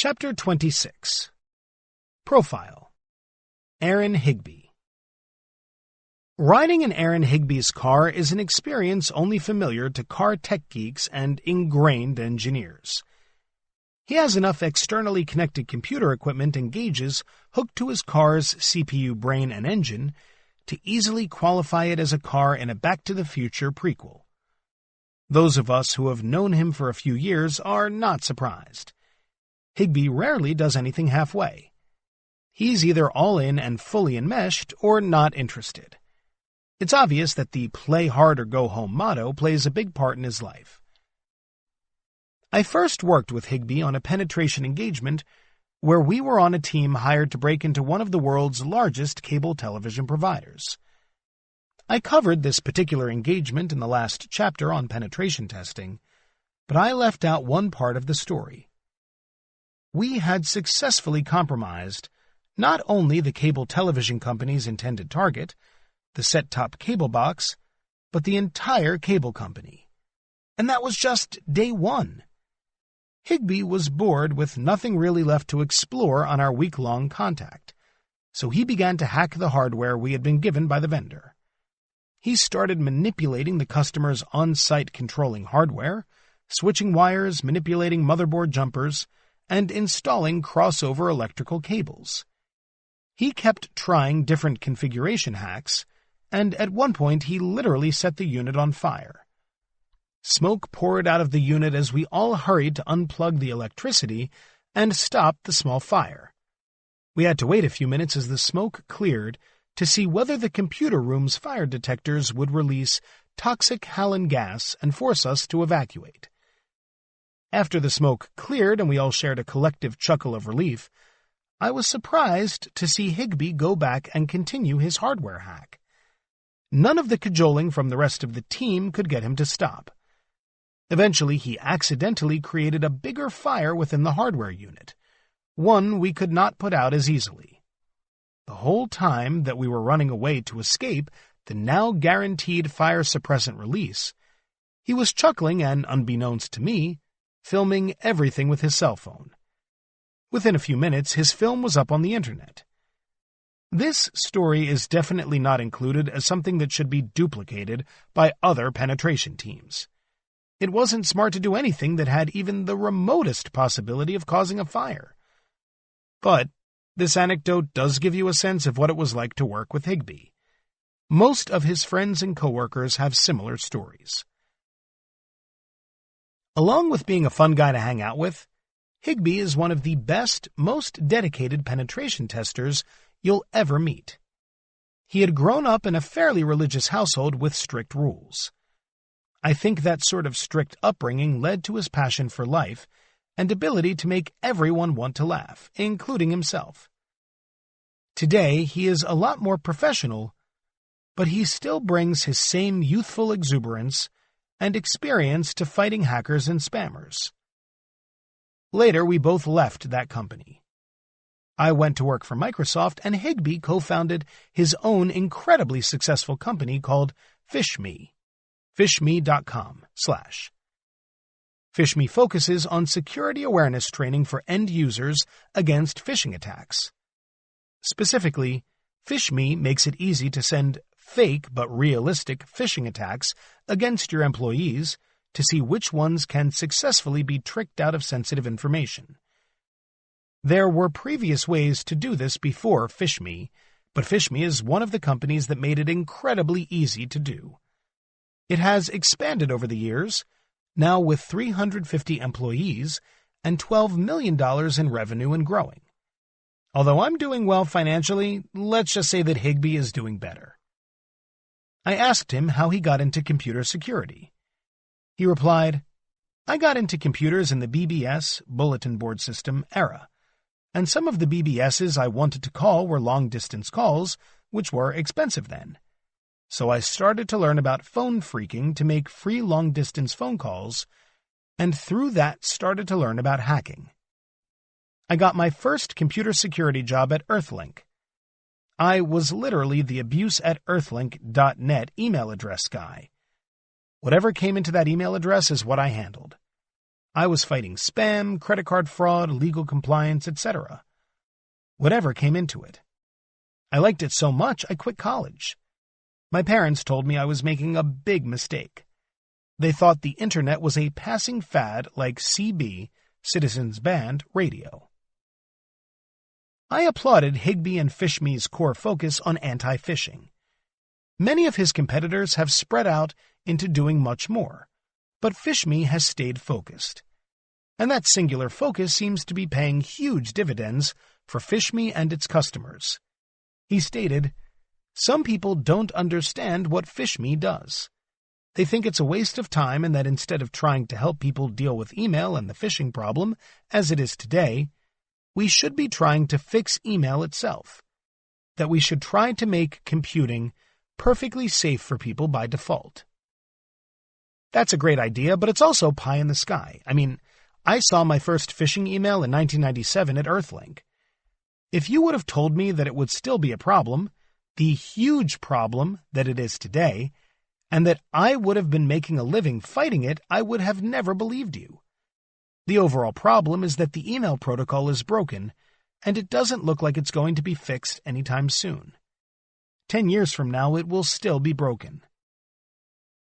Chapter 26. Profile. Aaron Higbee. Riding in Aaron Higbee's car is an experience only familiar to car tech geeks and ingrained engineers. He has enough externally connected computer equipment and gauges hooked to his car's CPU brain and engine to easily qualify it as a car in a Back to the Future prequel. Those of us who have known him for a few years are not surprised. Higbee rarely does anything halfway. He's either all in and fully enmeshed or not interested. It's obvious that the play hard or go home motto plays a big part in his life. I first worked with Higbee on a penetration engagement where we were on a team hired to break into one of the world's largest cable television providers. I covered this particular engagement in the last chapter on penetration testing, but I left out one part of the story. We had successfully compromised not only the cable television company's intended target, the set-top cable box, but the entire cable company. And that was just day one. Higbee was bored with nothing really left to explore on our week-long contact, so he began to hack the hardware we had been given by the vendor. He started manipulating the customer's on-site controlling hardware, switching wires, manipulating motherboard jumpers, and installing crossover electrical cables. He kept trying different configuration hacks, and at one point he literally set the unit on fire. Smoke poured out of the unit as we all hurried to unplug the electricity and stop the small fire. We had to wait a few minutes as the smoke cleared to see whether the computer room's fire detectors would release toxic halon gas and force us to evacuate. After the smoke cleared and we all shared a collective chuckle of relief, I was surprised to see Higbee go back and continue his hardware hack. None of the cajoling from the rest of the team could get him to stop. Eventually, he accidentally created a bigger fire within the hardware unit, one we could not put out as easily. The whole time that we were running away to escape the now guaranteed fire suppressant release, he was chuckling and, unbeknownst to me, filming everything with his cell phone. Within a few minutes, his film was up on the internet. This story is definitely not included as something that should be duplicated by other penetration teams. It wasn't smart to do anything that had even the remotest possibility of causing a fire. But this anecdote does give you a sense of what it was like to work with Higbee. Most of his friends and coworkers have similar stories. Along with being a fun guy to hang out with, Higbee is one of the best, most dedicated penetration testers you'll ever meet. He had grown up in a fairly religious household with strict rules. I think that sort of strict upbringing led to his passion for life and ability to make everyone want to laugh, including himself. Today, he is a lot more professional, but he still brings his same youthful exuberance and experience to fighting hackers and spammers. Later, we both left that company. I went to work for Microsoft, and Higbee co-founded his own incredibly successful company called FishMe, fishme.com/. FishMe focuses on security awareness training for end users against phishing attacks. Specifically, FishMe makes it easy to send fake but realistic phishing attacks against your employees to see which ones can successfully be tricked out of sensitive information. There were previous ways to do this before FishMe, but FishMe is one of the companies that made it incredibly easy to do. It has expanded over the years, now with 350 employees and $12 million in revenue and growing. Although I'm doing well financially, let's just say that Higbee is doing better. I asked him how he got into computer security. He replied, "I got into computers in the BBS, bulletin board system, era, and some of the BBSs I wanted to call were long-distance calls, which were expensive then. So I started to learn about phone phreaking to make free long-distance phone calls, and through that started to learn about hacking. I got my first computer security job at Earthlink. I was literally the abuse@earthlink.net email address guy. Whatever came into that email address is what I handled. I was fighting spam, credit card fraud, legal compliance, etc. Whatever came into it. I liked it so much I quit college. My parents told me I was making a big mistake. They thought the internet was a passing fad like CB, Citizens Band, radio. I applauded Higbee and Fishme's core focus on anti-phishing. Many of his competitors have spread out into doing much more, but Fishme has stayed focused. And that singular focus seems to be paying huge dividends for Fishme and its customers. He stated, "Some people don't understand what Fishme does. They think it's a waste of time and that instead of trying to help people deal with email and the phishing problem, as it is today, we should be trying to fix email itself. That we should try to make computing perfectly safe for people by default." That's a great idea, but it's also pie in the sky. I mean, I saw my first phishing email in 1997 at Earthlink. If you would have told me that it would still be a problem, the huge problem that it is today, and that I would have been making a living fighting it, I would have never believed you. The overall problem is that the email protocol is broken, and it doesn't look like it's going to be fixed anytime soon. 10 years from now, it will still be broken.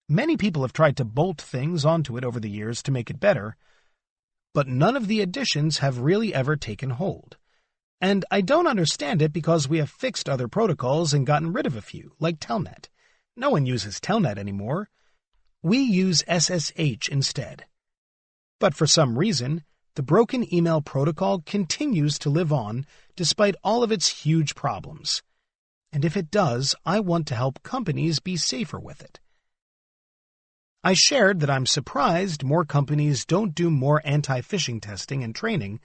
Many people have tried to bolt things onto it over the years to make it better, but none of the additions have really ever taken hold. And I don't understand it because we have fixed other protocols and gotten rid of a few, like Telnet. No one uses Telnet anymore. We use SSH instead. But for some reason, the broken email protocol continues to live on despite all of its huge problems. And if it does, I want to help companies be safer with it. I shared that I'm surprised more companies don't do more anti-phishing testing and training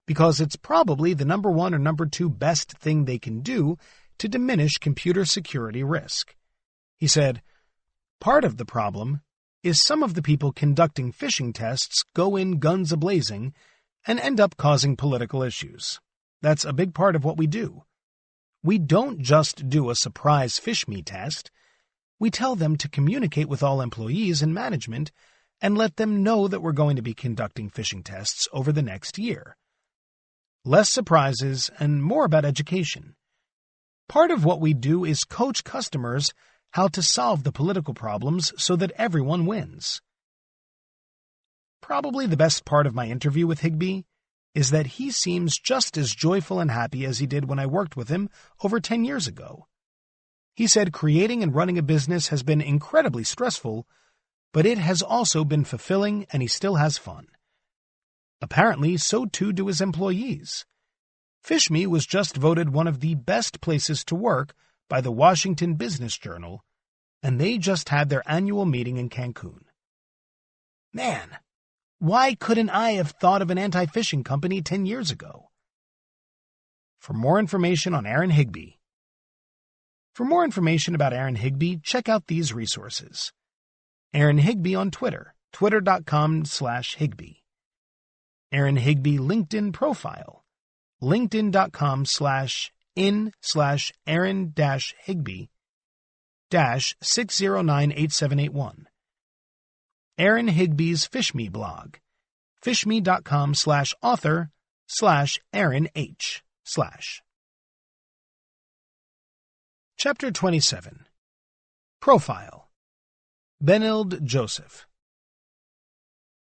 because it's probably the number 1 or number 2 best thing they can do to diminish computer security risk. He said, "Part of the problem is some of the people conducting phishing tests go in guns a-blazing and end up causing political issues. That's a big part of what we do. We don't just do a surprise Fishme test. We tell them to communicate with all employees and management and let them know that we're going to be conducting phishing tests over the next year. Less surprises and more about education. Part of what we do is coach customers how to solve the political problems so that everyone wins." Probably the best part of my interview with Higbee is that he seems just as joyful and happy as he did when I worked with him over 10 years ago. He said creating and running a business has been incredibly stressful, but it has also been fulfilling and he still has fun. Apparently, so too do his employees. Fishme was just voted one of the best places to work by the Washington Business Journal, and they just had their annual meeting in Cancun. Man, why couldn't I have thought of an anti-phishing company 10 years ago? For more information on Aaron Higbee. For more information about Aaron Higbee, check out these resources. Aaron Higbee on Twitter, twitter.com/Higbee. Aaron Higbee LinkedIn profile, linkedin.com/in/Aaron-Higbee-6098781. Aaron Higbee's Fishme blog, fishme.com/author/AaronH/. Chapter 27. Profile. Benild Joseph.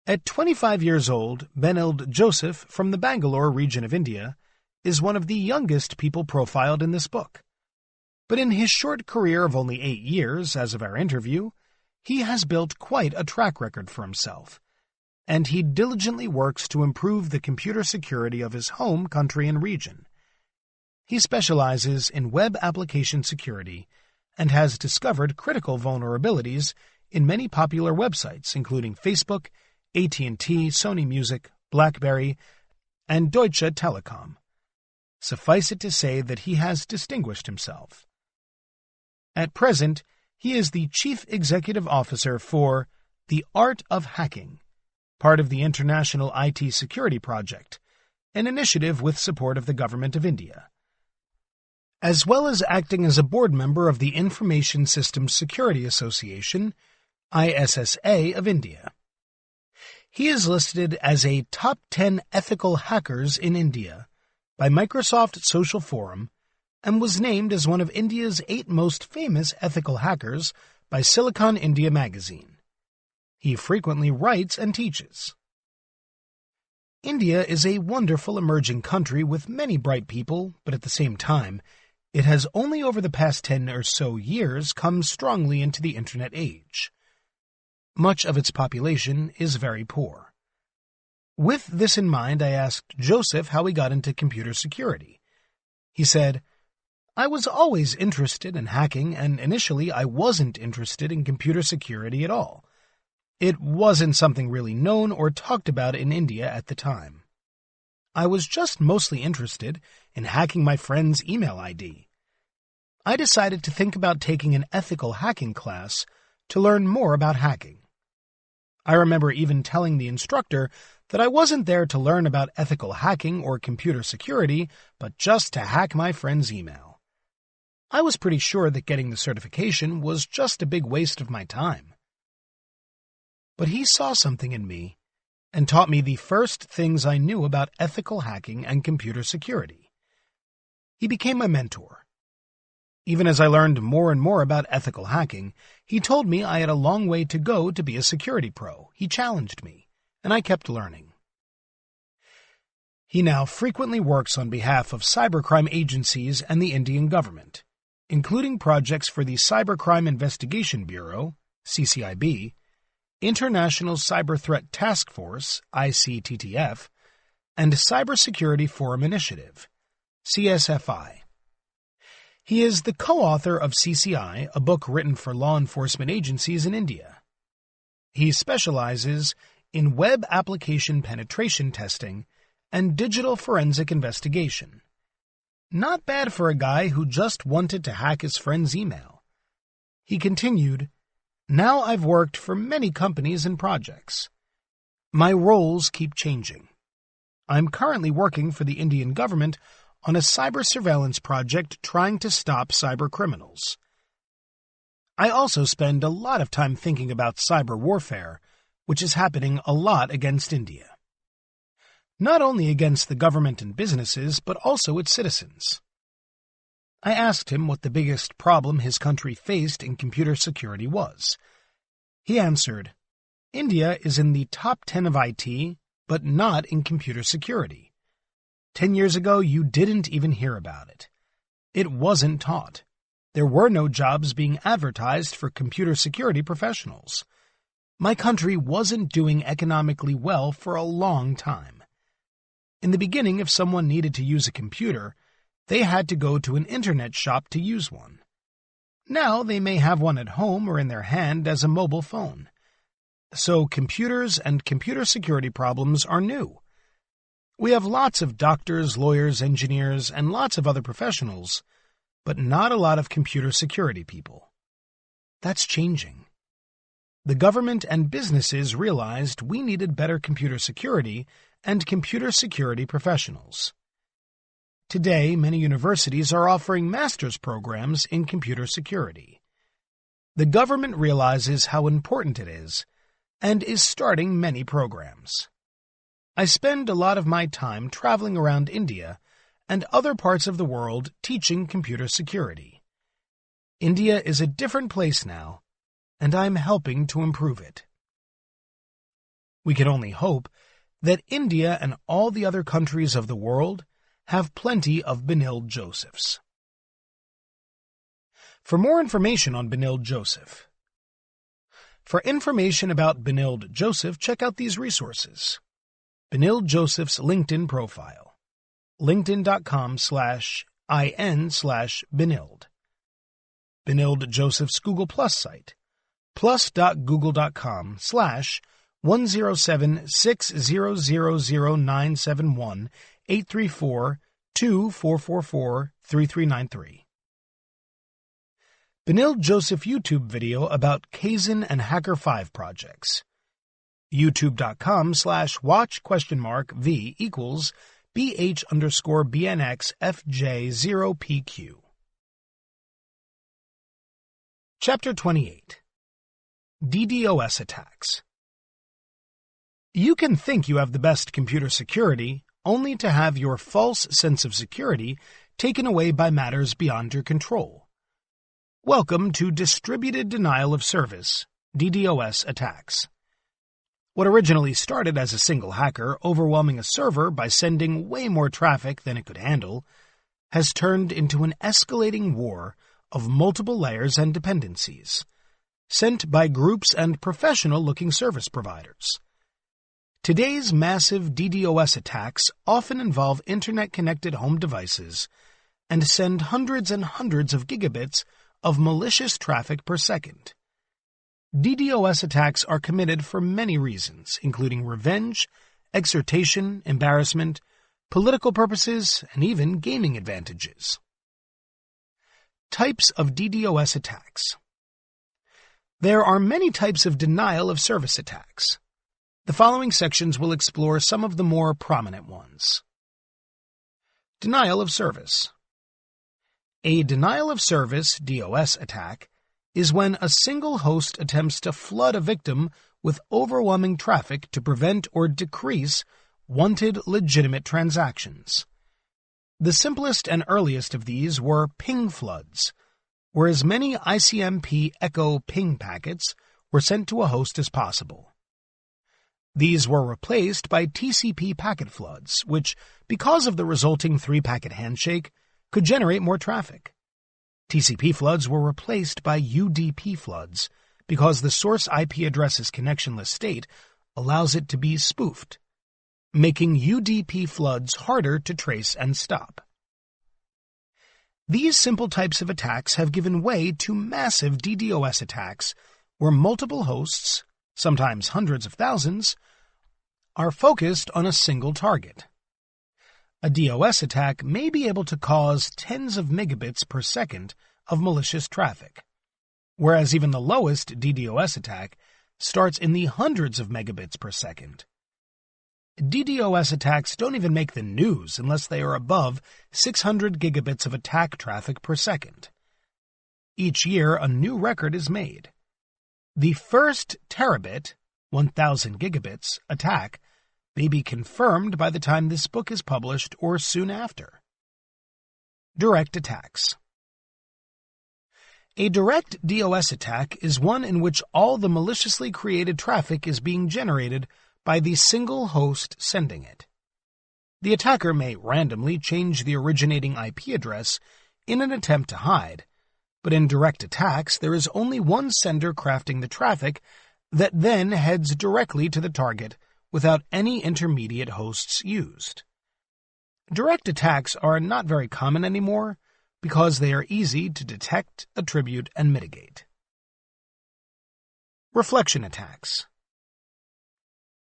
At 25 years old, Benild Joseph, from the Bangalore region of India, is one of the youngest people profiled in this book. But in his short career of only 8 years, as of our interview, he has built quite a track record for himself, and he diligently works to improve the computer security of his home country and region. He specializes in web application security and has discovered critical vulnerabilities in many popular websites, including Facebook, AT&T, Sony Music, BlackBerry, and Deutsche Telekom. Suffice it to say that he has distinguished himself. At present, he is the Chief Executive Officer for The Art of Hacking, part of the International IT Security Project, an initiative with support of the Government of India, as well as acting as a board member of the Information Systems Security Association, ISSA of India. He is listed as a top 10 ethical hackers in India by Microsoft Social Forum and was named as one of India's 8 most famous ethical hackers by Silicon India magazine. He frequently writes and teaches. India is a wonderful emerging country with many bright people, but at the same time, it has only over the past 10 or so years come strongly into the Internet age. Much of its population is very poor. With this in mind, I asked Joseph how he got into computer security. He said, "I was always interested in hacking, and initially I wasn't interested in computer security at all. It wasn't something really known or talked about in India at the time. I was just mostly interested in hacking my friend's email ID. I decided to think about taking an ethical hacking class to learn more about hacking. I remember even telling the instructor that I wasn't there to learn about ethical hacking or computer security, but just to hack my friend's email. I was pretty sure that getting the certification was just a big waste of my time. But he saw something in me and taught me the first things I knew about ethical hacking and computer security. He became my mentor. Even as I learned more and more about ethical hacking, he told me I had a long way to go to be a security pro. He challenged me, and I kept learning. He now frequently works on behalf of cybercrime agencies and the Indian government, including projects for the Cybercrime Investigation Bureau, CCIB, International Cyber Threat Task Force, ICTTF, and Cybersecurity Forum Initiative, CSFI. He is the co-author of CCI, a book written for law enforcement agencies in India. He specializes in web application penetration testing and digital forensic investigation. Not bad for a guy who just wanted to hack his friend's email. He continued, "Now I've worked for many companies and projects. My roles keep changing. I'm currently working for the Indian government on a cyber surveillance project trying to stop cyber criminals. I also spend a lot of time thinking about cyber warfare, which is happening a lot against India. Not only against the government and businesses, but also its citizens." I asked him what the biggest problem his country faced in computer security was. He answered, "India is in the top 10 of IT, but not in computer security. 10 years ago, you didn't even hear about it. It wasn't taught. There were no jobs being advertised for computer security professionals. My country wasn't doing economically well for a long time. In the beginning, if someone needed to use a computer, they had to go to an internet shop to use one. Now they may have one at home or in their hand as a mobile phone. So computers and computer security problems are new. We have lots of doctors, lawyers, engineers, and lots of other professionals, but not a lot of computer security people. That's changing. The government and businesses realized we needed better computer security and computer security professionals. Today, many universities are offering master's programs in computer security. The government realizes how important it is and is starting many programs. I spend a lot of my time traveling around India and other parts of the world teaching computer security. India is a different place now, and I'm helping to improve it. We can only hope that India and all the other countries of the world have plenty of Benilde Josephs. For more information on Benilde Joseph. For information about Benilde Joseph, check out these resources. Benilde Joseph's LinkedIn profile, linkedin.com/in/Benilde. Benilde Joseph's Google Plus site, plus.google.com/107600971-834-2444-3393. Benilde Joseph YouTube video about Kaizen and Hacker5 projects. youtube.com/watch?v equals BH_BNXFJ0PQ. Chapter 28. DDoS Attacks. You can think you have the best computer security only to have your false sense of security taken away by matters beyond your control. Welcome to Distributed Denial of Service, DDoS attacks. What originally started as a single hacker overwhelming a server by sending way more traffic than it could handle has turned into an escalating war of multiple layers and dependencies, sent by groups and professional-looking service providers. Today's massive DDoS attacks often involve internet-connected home devices and send hundreds and hundreds of gigabits of malicious traffic per second. DDoS attacks are committed for many reasons, including revenge, exhortation, embarrassment, political purposes, and even gaming advantages. Types of DDoS attacks. There are many types of denial of service attacks. The following sections will explore some of the more prominent ones. Denial of service. A denial of service (DOS) attack is when a single host attempts to flood a victim with overwhelming traffic to prevent or decrease wanted legitimate transactions. The simplest and earliest of these were ping floods, where as many ICMP echo ping packets were sent to a host as possible. These were replaced by TCP packet floods, which, because of the resulting three-packet handshake, could generate more traffic. TCP floods were replaced by UDP floods because the source IP address's connectionless state allows it to be spoofed, making UDP floods harder to trace and stop. These simple types of attacks have given way to massive DDoS attacks where multiple hosts, sometimes hundreds of thousands, are focused on a single target. A DOS attack may be able to cause tens of megabits per second of malicious traffic, whereas even the lowest DDoS attack starts in the hundreds of megabits per second. DDoS attacks don't even make the news unless they are above 600 gigabits of attack traffic per second. Each year, a new record is made. The first terabit, 1,000 gigabits, attack may be confirmed by the time this book is published or soon after. Direct attacks. A direct DOS attack is one in which all the maliciously created traffic is being generated by the single host sending it. The attacker may randomly change the originating IP address in an attempt to hide, but in direct attacks there is only one sender crafting the traffic that then heads directly to the target without any intermediate hosts used. Direct attacks are not very common anymore because they are easy to detect, attribute, and mitigate. Reflection attacks.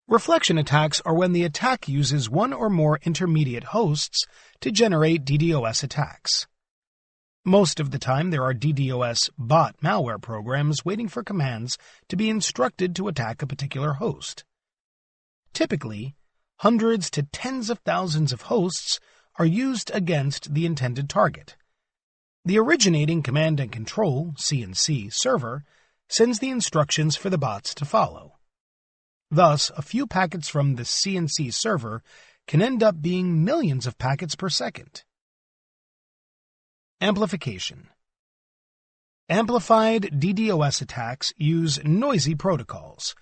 Reflection attacks are when the attack uses one or more intermediate hosts to generate DDoS attacks. Most of the time there are DDoS bot malware programs waiting for commands to be instructed to attack a particular host. Typically, hundreds to tens of thousands of hosts are used against the intended target. The originating command and control (CNC) server sends the instructions for the bots to follow. Thus, a few packets from the CNC server can end up being millions of packets per second. Amplification. Amplified DDoS attacks use noisy protocols,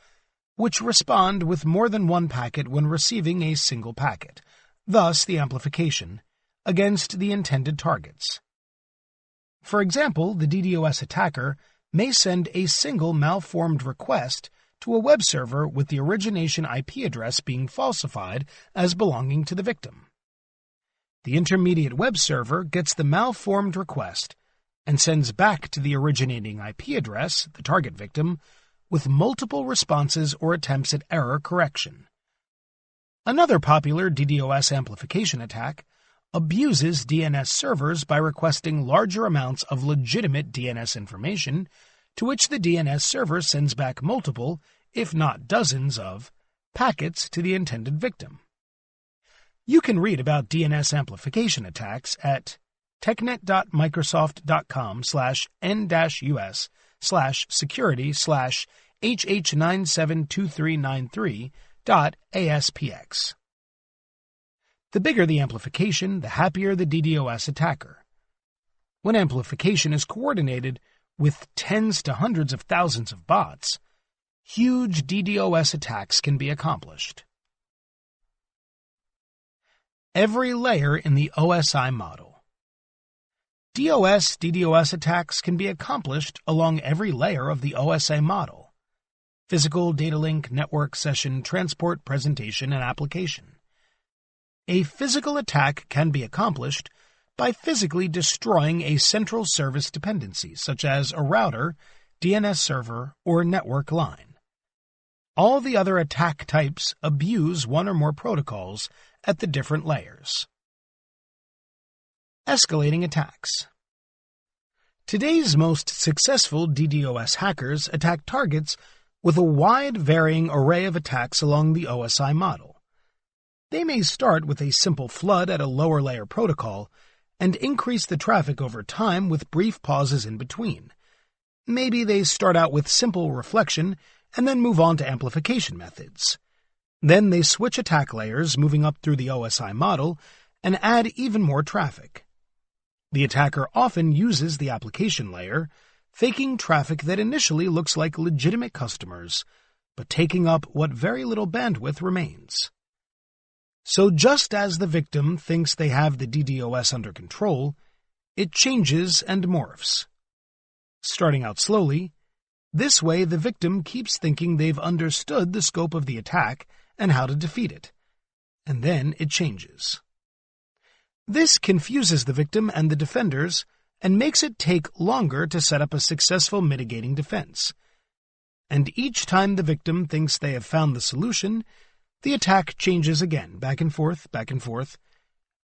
which respond with more than one packet when receiving a single packet, thus the amplification, against the intended targets. For example, the DDoS attacker may send a single malformed request to a web server with the origination IP address being falsified as belonging to the victim. The intermediate web server gets the malformed request and sends back to the originating IP address, the target victim, with multiple responses or attempts at error correction. Another popular DDoS amplification attack abuses DNS servers by requesting larger amounts of legitimate DNS information, to which the DNS server sends back multiple, if not dozens of, packets to the intended victim. You can read about DNS amplification attacks at technet.microsoft.com/n-us/security/HH972393 .aspx. The bigger the amplification, the happier the DDoS attacker. When amplification is coordinated with tens to hundreds of thousands of bots, huge DDoS attacks can be accomplished. Every layer in the OSI model. DDoS attacks can be accomplished along every layer of the OSI model: physical, data link, network, session, transport, presentation, and application. A physical attack can be accomplished by physically destroying a central service dependency, such as a router, DNS server, or network line. All the other attack types abuse one or more protocols at the different layers. Escalating attacks. Today's most successful DDoS hackers attack targets with a wide varying array of attacks along the OSI model. They may start with a simple flood at a lower layer protocol and increase the traffic over time with brief pauses in between. Maybe they start out with simple reflection and then move on to amplification methods. Then they switch attack layers, moving up through the OSI model, and add even more traffic. The attacker often uses the application layer, faking traffic that initially looks like legitimate customers, but taking up what very little bandwidth remains. So just as the victim thinks they have the DDoS under control, it changes and morphs. Starting out slowly, this way the victim keeps thinking they've understood the scope of the attack and how to defeat it, and then it changes. This confuses the victim and the defenders and makes it take longer to set up a successful mitigating defense. And each time the victim thinks they have found the solution, the attack changes again, back and forth,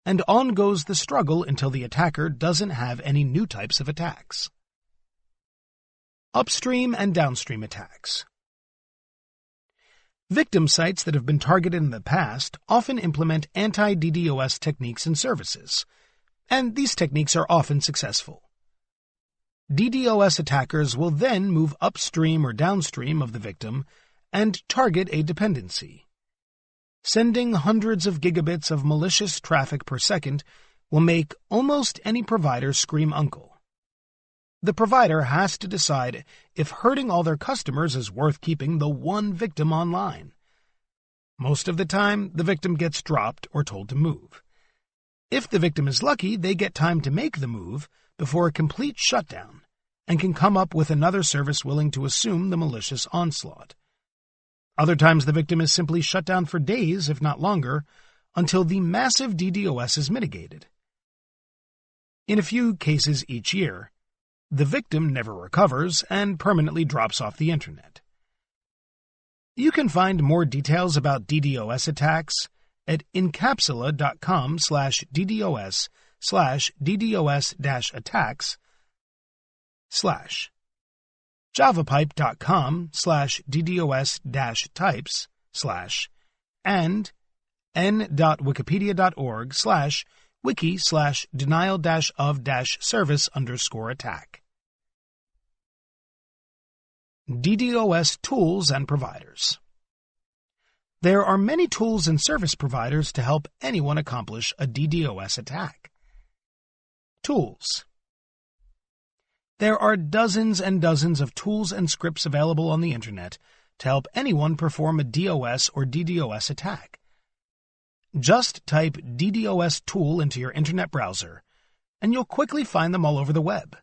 and on goes the struggle until the attacker doesn't have any new types of attacks. Upstream and downstream attacks. Victim sites that have been targeted in the past often implement anti-DDoS techniques and services, and these techniques are often successful. DDoS attackers will then move upstream or downstream of the victim and target a dependency. Sending hundreds of gigabits of malicious traffic per second will make almost any provider scream uncle. The provider has to decide if hurting all their customers is worth keeping the one victim online. Most of the time, the victim gets dropped or told to move. If the victim is lucky, they get time to make the move before a complete shutdown and can come up with another service willing to assume the malicious onslaught. Other times the victim is simply shut down for days, if not longer, until the massive DDoS is mitigated. In a few cases each year, the victim never recovers and permanently drops off the Internet. You can find more details about DDoS attacks at incapsula.com/DDoS/DDoS-attacks/ javapipe.com/DDoS-types/ and n.wikipedia.org/wiki/denial-of-service_attack. DDoS tools and providers. There are many tools and service providers to help anyone accomplish a DDoS attack. Tools. There are dozens and dozens of tools and scripts available on the Internet to help anyone perform a DOS or DDoS attack. Just type DDoS tool into your Internet browser, and you'll quickly find them all over the web.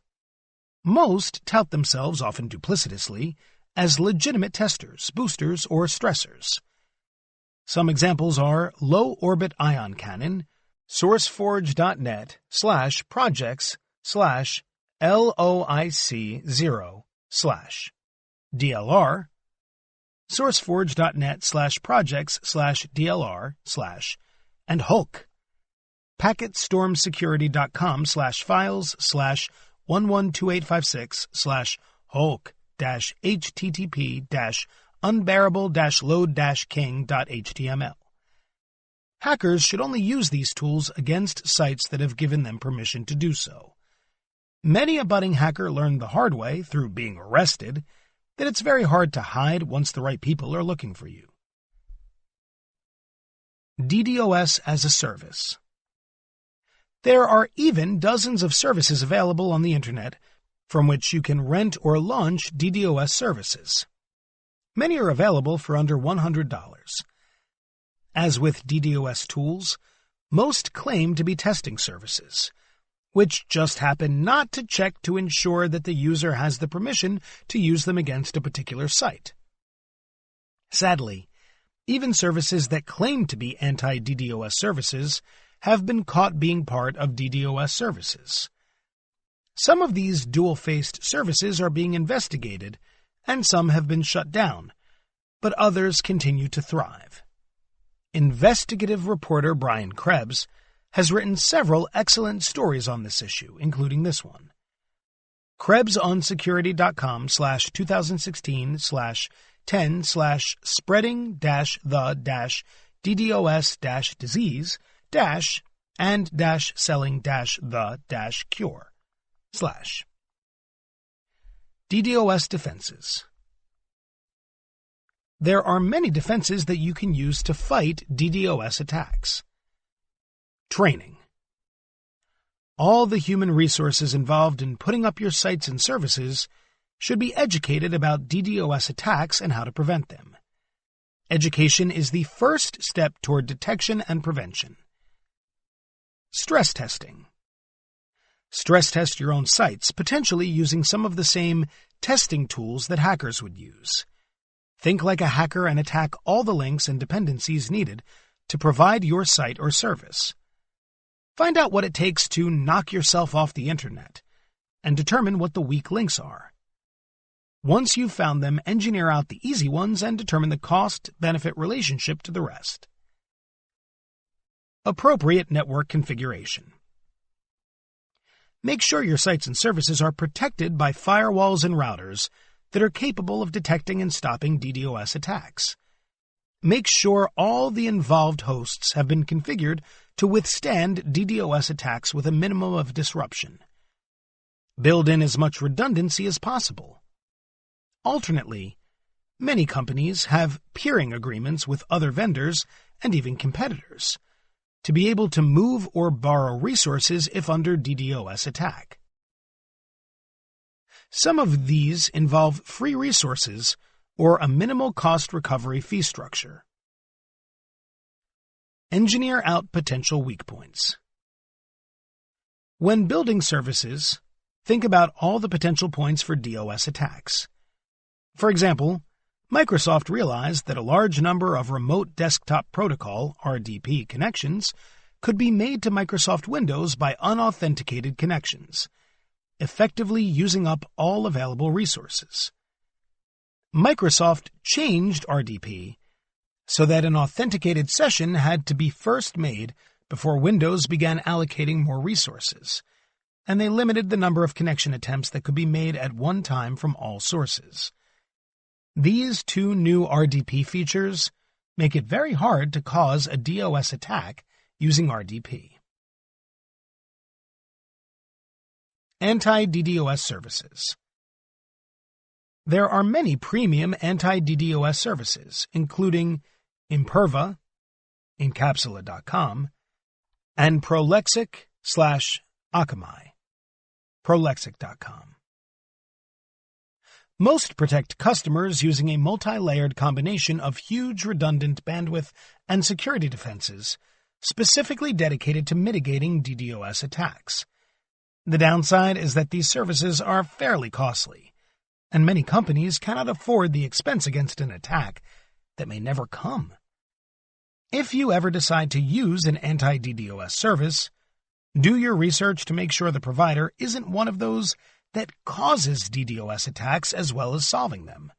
Most tout themselves, often duplicitously, as legitimate testers, boosters, or stressors. Some examples are Low Orbit Ion Cannon, SourceForge.net/projects/LOIC0/ DLR, SourceForge.net/projects/DLR/ and Hulk, packetstorm-security.com/112856/Hulk-http-unbearable-load-king.html. Hackers should only use these tools against sites that have given them permission to do so. Many a budding hacker learned the hard way, through being arrested, that it's very hard to hide once the right people are looking for you. DDoS as a service. There are even dozens of services available on the Internet from which you can rent or launch DDoS services. Many are available for under $100. As with DDoS tools, most claim to be testing services, which just happen not to check to ensure that the user has the permission to use them against a particular site. Sadly, even services that claim to be anti-DDoS services have been caught being part of DDoS services. Some of these dual-faced services are being investigated, and some have been shut down, but others continue to thrive. Investigative reporter Brian Krebs has written several excellent stories on this issue, including this one. Krebs on security.com/2016/10/spreading-the-disease-and-selling-the-cure/ DDoS defenses. There are many defenses that you can use to fight DDoS attacks. Training. All the human resources involved in putting up your sites and services should be educated about DDoS attacks and how to prevent them. Education is the first step toward detection and prevention. Stress testing. Stress test your own sites, potentially using some of the same testing tools that hackers would use. Think like a hacker and attack all the links and dependencies needed to provide your site or service. Find out what it takes to knock yourself off the Internet, and determine what the weak links are. Once you've found them, engineer out the easy ones and determine the cost-benefit relationship to the rest. Appropriate network configuration. Make sure your sites and services are protected by firewalls and routers that are capable of detecting and stopping DDoS attacks. Make sure all the involved hosts have been configured to withstand DDoS attacks with a minimum of disruption. Build in as much redundancy as possible. Alternately, many companies have peering agreements with other vendors and even competitors to be able to move or borrow resources if under DDoS attack. Some of these involve free resources or a minimal cost recovery fee structure. Engineer out potential weak points. When building services, think about all the potential points for DOS attacks. For example, Microsoft realized that a large number of Remote Desktop Protocol (RDP) connections could be made to Microsoft Windows by unauthenticated connections, effectively using up all available resources. Microsoft changed RDP so that an authenticated session had to be first made before Windows began allocating more resources, and they limited the number of connection attempts that could be made at one time from all sources. These two new RDP features make it very hard to cause a DOS attack using RDP. Anti-DDoS services. There are many premium anti-DDoS services, including Imperva, Incapsula.com, and Prolexic/Akamai, Prolexic.com. Most protect customers using a multi-layered combination of huge redundant bandwidth and security defenses specifically dedicated to mitigating DDoS attacks. The downside is that these services are fairly costly, and many companies cannot afford the expense against an attack that may never come. If you ever decide to use an anti-DDoS service, do your research to make sure the provider isn't one of those that causes DDoS attacks as well as solving them.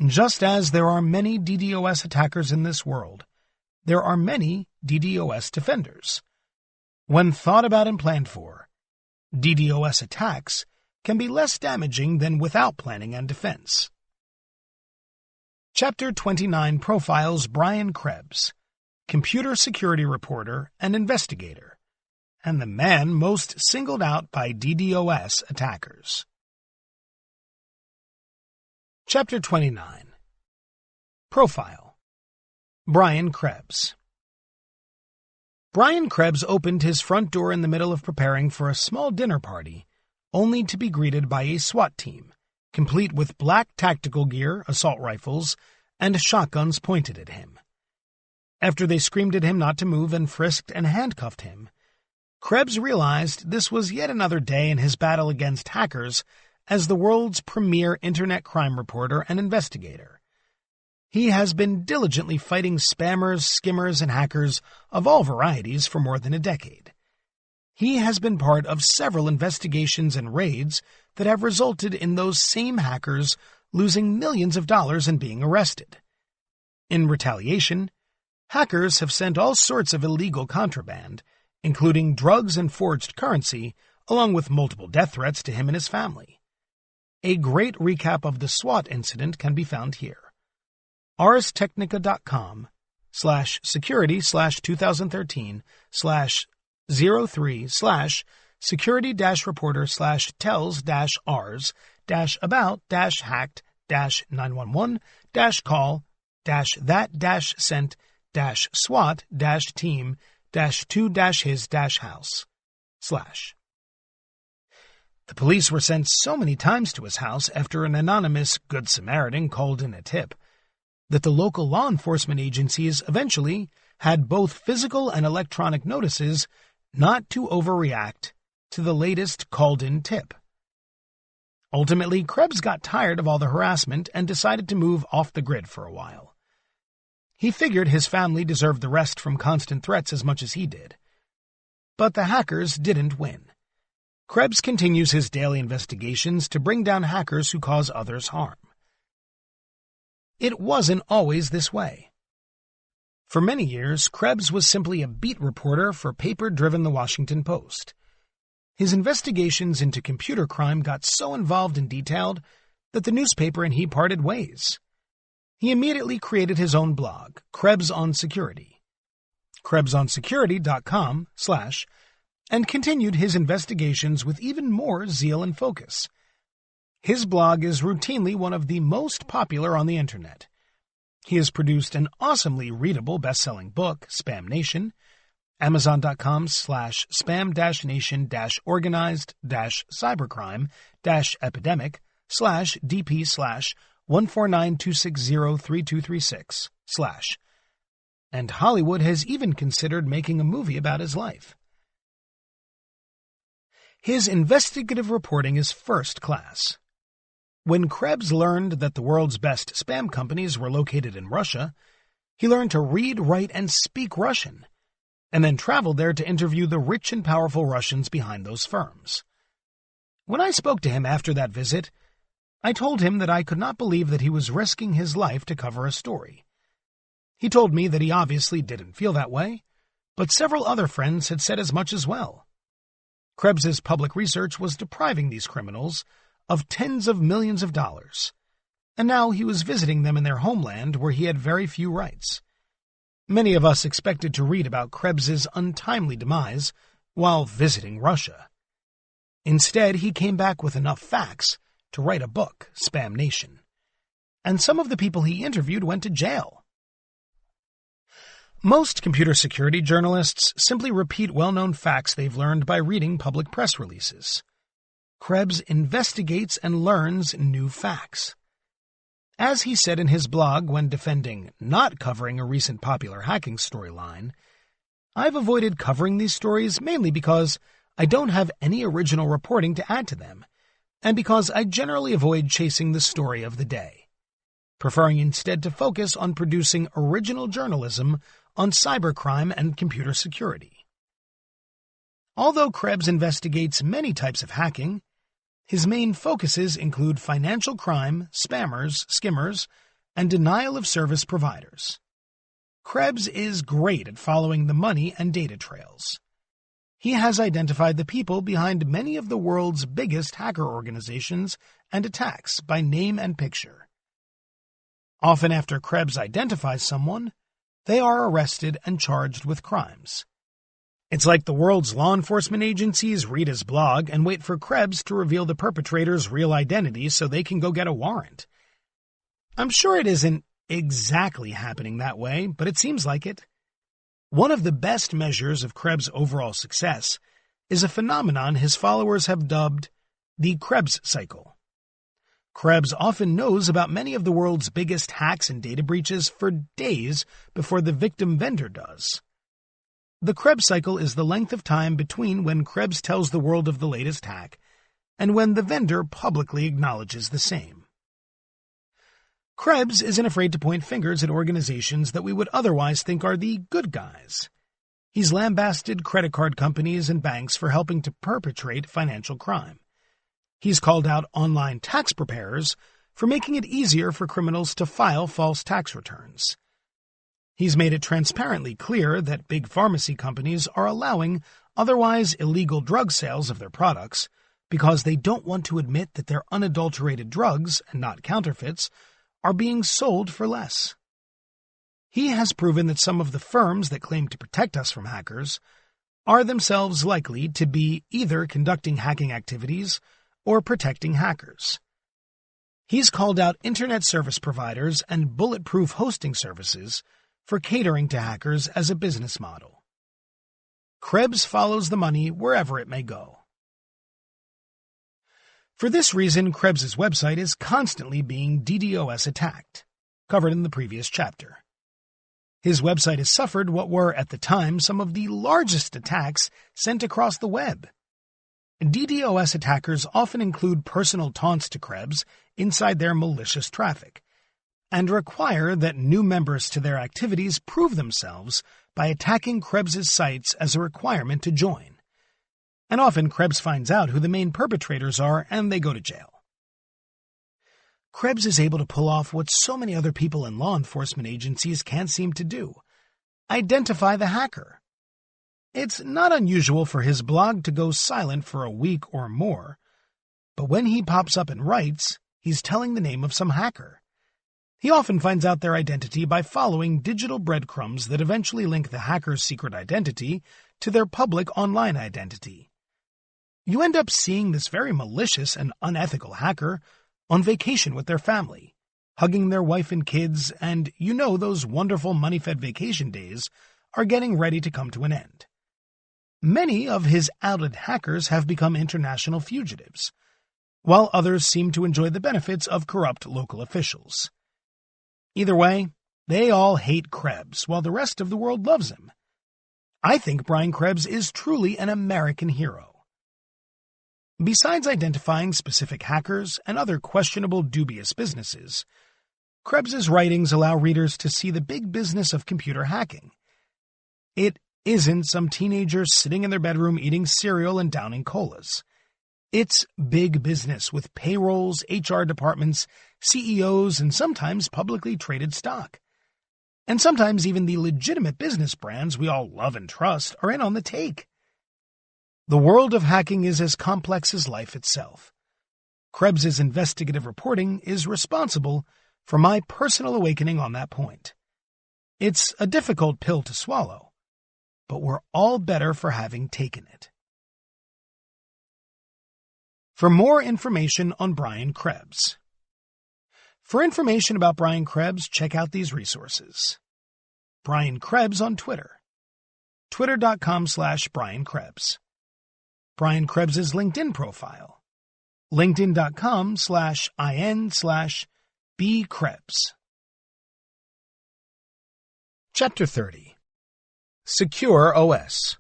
Just as there are many DDoS attackers in this world, there are many DDoS defenders. When thought about and planned for, DDoS attacks can be less damaging than without planning and defense. Chapter 29 profiles Brian Krebs, computer security reporter and investigator, and the man most singled out by DDoS attackers. Chapter 29. Profile. Brian Krebs. Brian Krebs opened his front door in the middle of preparing for a small dinner party, only to be greeted by a SWAT team, complete with black tactical gear, assault rifles, and shotguns pointed at him. After they screamed at him not to move and frisked and handcuffed him, Krebs realized this was yet another day in his battle against hackers as the world's premier internet crime reporter and investigator. He has been diligently fighting spammers, skimmers, and hackers of all varieties for more than a decade. He has been part of several investigations and raids that have resulted in those same hackers losing millions of dollars and being arrested. In retaliation, hackers have sent all sorts of illegal contraband, including drugs and forged currency, along with multiple death threats to him and his family. A great recap of the SWAT incident can be found here. rs/security-reporter/tel-rs-about-hacked-911-call-that-sent-SWAT-team-2-his-house/ The police were sent so many times to his house after an anonymous Good Samaritan called in a tip that the local law enforcement agencies eventually had both physical and electronic notices not to overreact to the latest called-in tip. Ultimately, Krebs got tired of all the harassment and decided to move off the grid for a while. He figured his family deserved the rest from constant threats as much as he did. But the hackers didn't win. Krebs continues his daily investigations to bring down hackers who cause others harm. It wasn't always this way. For many years, Krebs was simply a beat reporter for paper-driven The Washington Post. His investigations into computer crime got so involved and detailed that the newspaper and he parted ways. He immediately created his own blog, Krebs on Security, KrebsOnSecurity.com/ and continued his investigations with even more zeal and focus. His blog is routinely one of the most popular on the Internet. He has produced an awesomely readable best-selling book, Spam Nation, Amazon.com/spam-nation-organized-epidemic/DP/14926032336/ and Hollywood has even considered making a movie about his life. His investigative reporting is first class. When Krebs learned that the world's best spam companies were located in Russia, he learned to read, write, and speak Russian, and then traveled there to interview the rich and powerful Russians behind those firms. When I spoke to him after that visit, I told him that I could not believe that he was risking his life to cover a story. He told me that he obviously didn't feel that way, but several other friends had said as much as well. Krebs's public research was depriving these criminals of tens of millions of dollars, and now he was visiting them in their homeland where he had very few rights. Many of us expected to read about Krebs's untimely demise while visiting Russia. Instead, he came back with enough facts to write a book, Spam Nation, and some of the people he interviewed went to jail. Most computer security journalists simply repeat well-known facts they've learned by reading public press releases. Krebs investigates and learns new facts. As he said in his blog when defending not covering a recent popular hacking storyline, I've avoided covering these stories mainly because I don't have any original reporting to add to them, and because I generally avoid chasing the story of the day, preferring instead to focus on producing original journalism on cybercrime and computer security. Although Krebs investigates many types of hacking, his main focuses include financial crime, spammers, skimmers, and denial of service providers. Krebs is great at following the money and data trails. He has identified the people behind many of the world's biggest hacker organizations and attacks by name and picture. Often after Krebs identifies someone, they are arrested and charged with crimes. It's like the world's law enforcement agencies read his blog and wait for Krebs to reveal the perpetrator's real identity so they can go get a warrant. I'm sure it isn't exactly happening that way, but it seems like it. One of the best measures of Krebs' overall success is a phenomenon his followers have dubbed the Krebs cycle. Krebs often knows about many of the world's biggest hacks and data breaches for days before the victim vendor does. The Krebs cycle is the length of time between when Krebs tells the world of the latest hack and when the vendor publicly acknowledges the same. Krebs isn't afraid to point fingers at organizations that we would otherwise think are the good guys. He's lambasted credit card companies and banks for helping to perpetrate financial crime. He's called out online tax preparers for making it easier for criminals to file false tax returns. He's made it transparently clear that big pharmacy companies are allowing otherwise illegal drug sales of their products because they don't want to admit that their unadulterated drugs, and not counterfeits, are being sold for less. He has proven that some of the firms that claim to protect us from hackers are themselves likely to be either conducting hacking activities or protecting hackers. He's called out internet service providers and bulletproof hosting services for catering to hackers as a business model. Krebs follows the money wherever it may go. For this reason, Krebs's website is constantly being DDoS attacked, covered in the previous chapter. His website has suffered what were, at the time, some of the largest attacks sent across the web. DDoS attackers often include personal taunts to Krebs inside their malicious traffic, and require that new members to their activities prove themselves by attacking Krebs's sites as a requirement to join. And often Krebs finds out who the main perpetrators are and they go to jail. Krebs is able to pull off what so many other people in law enforcement agencies can't seem to do: identify the hacker. It's not unusual for his blog to go silent for a week or more, but when he pops up and writes, he's telling the name of some hacker. He often finds out their identity by following digital breadcrumbs that eventually link the hacker's secret identity to their public online identity. You end up seeing this very malicious and unethical hacker on vacation with their family, hugging their wife and kids, and those wonderful money-fed vacation days are getting ready to come to an end. Many of his outed hackers have become international fugitives, while others seem to enjoy the benefits of corrupt local officials. Either way, they all hate Krebs, while the rest of the world loves him. I think Brian Krebs is truly an American hero. Besides identifying specific hackers and other questionable, dubious businesses, Krebs's writings allow readers to see the big business of computer hacking. It isn't some teenagers sitting in their bedroom eating cereal and downing colas. It's big business with payrolls, HR departments, CEOs, and sometimes publicly traded stock. And sometimes even the legitimate business brands we all love and trust are in on the take. The world of hacking is as complex as life itself. Krebs's investigative reporting is responsible for my personal awakening on that point. It's a difficult pill to swallow, but we're all better for having taken it. For more information on Brian Krebs. For information about Brian Krebs, check out these resources. Brian Krebs on Twitter. Twitter.com/Brian Krebs. Brian Krebs's LinkedIn profile. LinkedIn.com/IN/BKrebs. Chapter 30. Secure OS.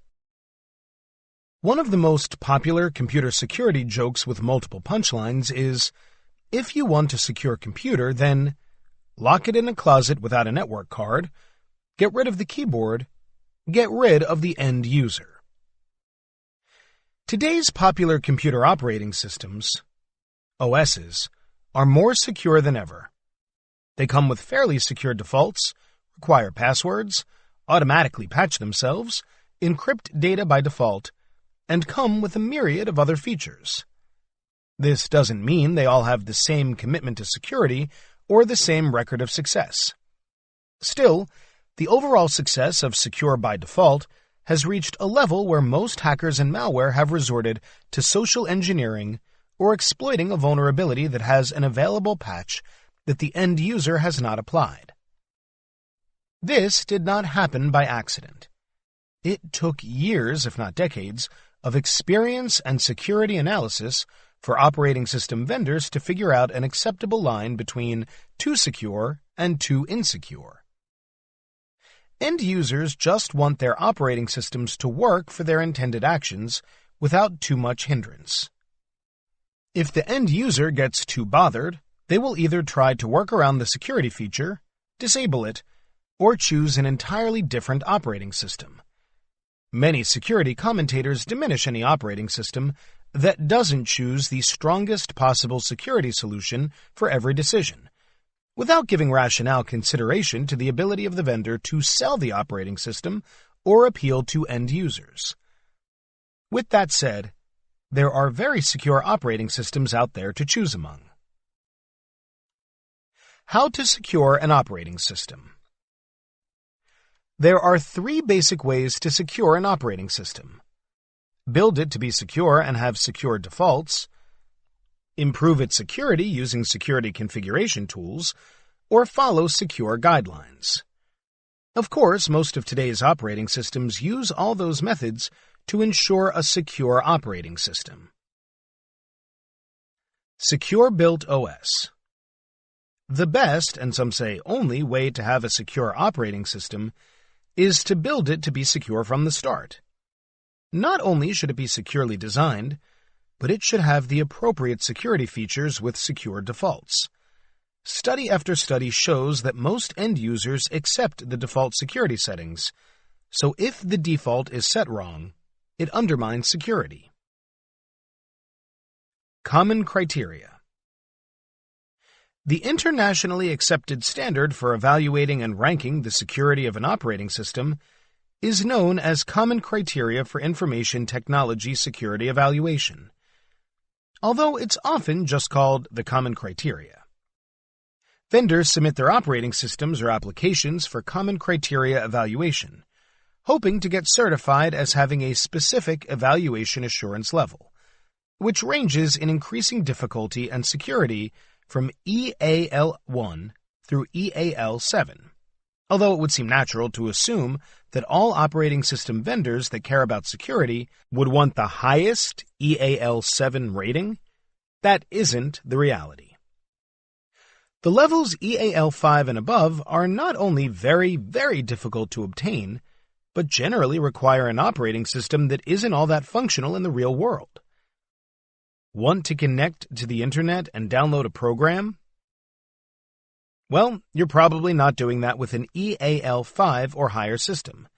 One of the most popular computer security jokes with multiple punchlines is, if you want a secure computer, then lock it in a closet without a network card, get rid of the keyboard, get rid of the end user. Today's popular computer operating systems, OSs, are more secure than ever. They come with fairly secure defaults, require passwords, automatically patch themselves, encrypt data by default, and come with a myriad of other features. This doesn't mean they all have the same commitment to security or the same record of success. Still, the overall success of Secure by Default has reached a level where most hackers and malware have resorted to social engineering or exploiting a vulnerability that has an available patch that the end user has not applied. This did not happen by accident. It took years, if not decades, of experience and security analysis for operating system vendors to figure out an acceptable line between too secure and too insecure. End users just want their operating systems to work for their intended actions without too much hindrance. If the end user gets too bothered, they will either try to work around the security feature, disable it, or choose an entirely different operating system. Many security commentators diminish any operating system that doesn't choose the strongest possible security solution for every decision, without giving rationale consideration to the ability of the vendor to sell the operating system or appeal to end users. With that said, there are very secure operating systems out there to choose among. How to secure an operating system. There are 3 basic ways to secure an operating system. Build it to be secure and have secure defaults, improve its security using security configuration tools, or follow secure guidelines. Of course, most of today's operating systems use all those methods to ensure a secure operating system. Secure Built OS. The best, and some say only, way to have a secure operating system is to build it to be secure from the start. Not only should it be securely designed, but it should have the appropriate security features with secure defaults. Study after study shows that most end users accept the default security settings, so if the default is set wrong, it undermines security. Common criteria. The internationally accepted standard for evaluating and ranking the security of an operating system is known as Common Criteria for Information Technology Security Evaluation, although it's often just called the Common Criteria. Vendors submit their operating systems or applications for Common Criteria evaluation, hoping to get certified as having a specific evaluation assurance level, which ranges in increasing difficulty and security from EAL1 through EAL7, although it would seem natural to assume that all operating system vendors that care about security would want the highest EAL7 rating. That isn't the reality. The levels EAL5 and above are not only very, very difficult to obtain, but generally require an operating system that isn't all that functional in the real world. Want to connect to the internet and download a program? Well, you're probably not doing that with an EAL5 or higher system.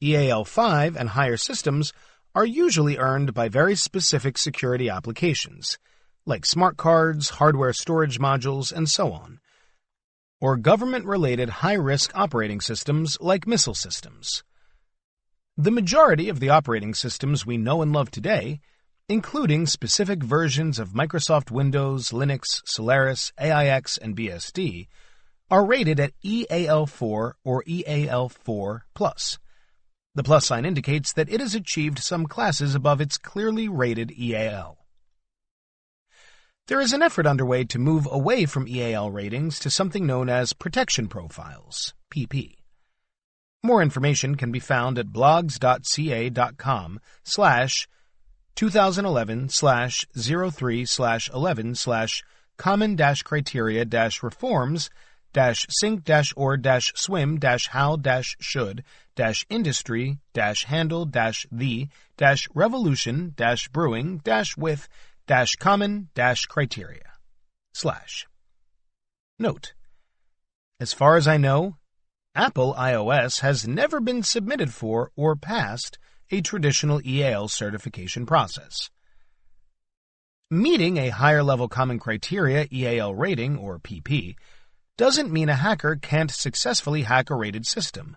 EAL5 and higher systems are usually earned by very specific security applications, like smart cards, hardware storage modules, and so on, or government-related high-risk operating systems like missile systems. The majority of the operating systems we know and love today, including specific versions of Microsoft Windows, Linux, Solaris, AIX, and BSD, are rated at EAL4 or EAL4+. The plus sign indicates that it has achieved some classes above its clearly rated EAL. There is an effort underway to move away from EAL ratings to something known as protection profiles, PP. More information can be found at blogs.ca.com/03/11/common-criteria-reforms-sync-or-swim-how-should-industry-handle-the-common-criteria. Note: as far as I know, Apple iOS has never been submitted for or passed a traditional EAL certification process. Meeting a higher-level common criteria EAL rating, or PP, doesn't mean a hacker can't successfully hack a rated system,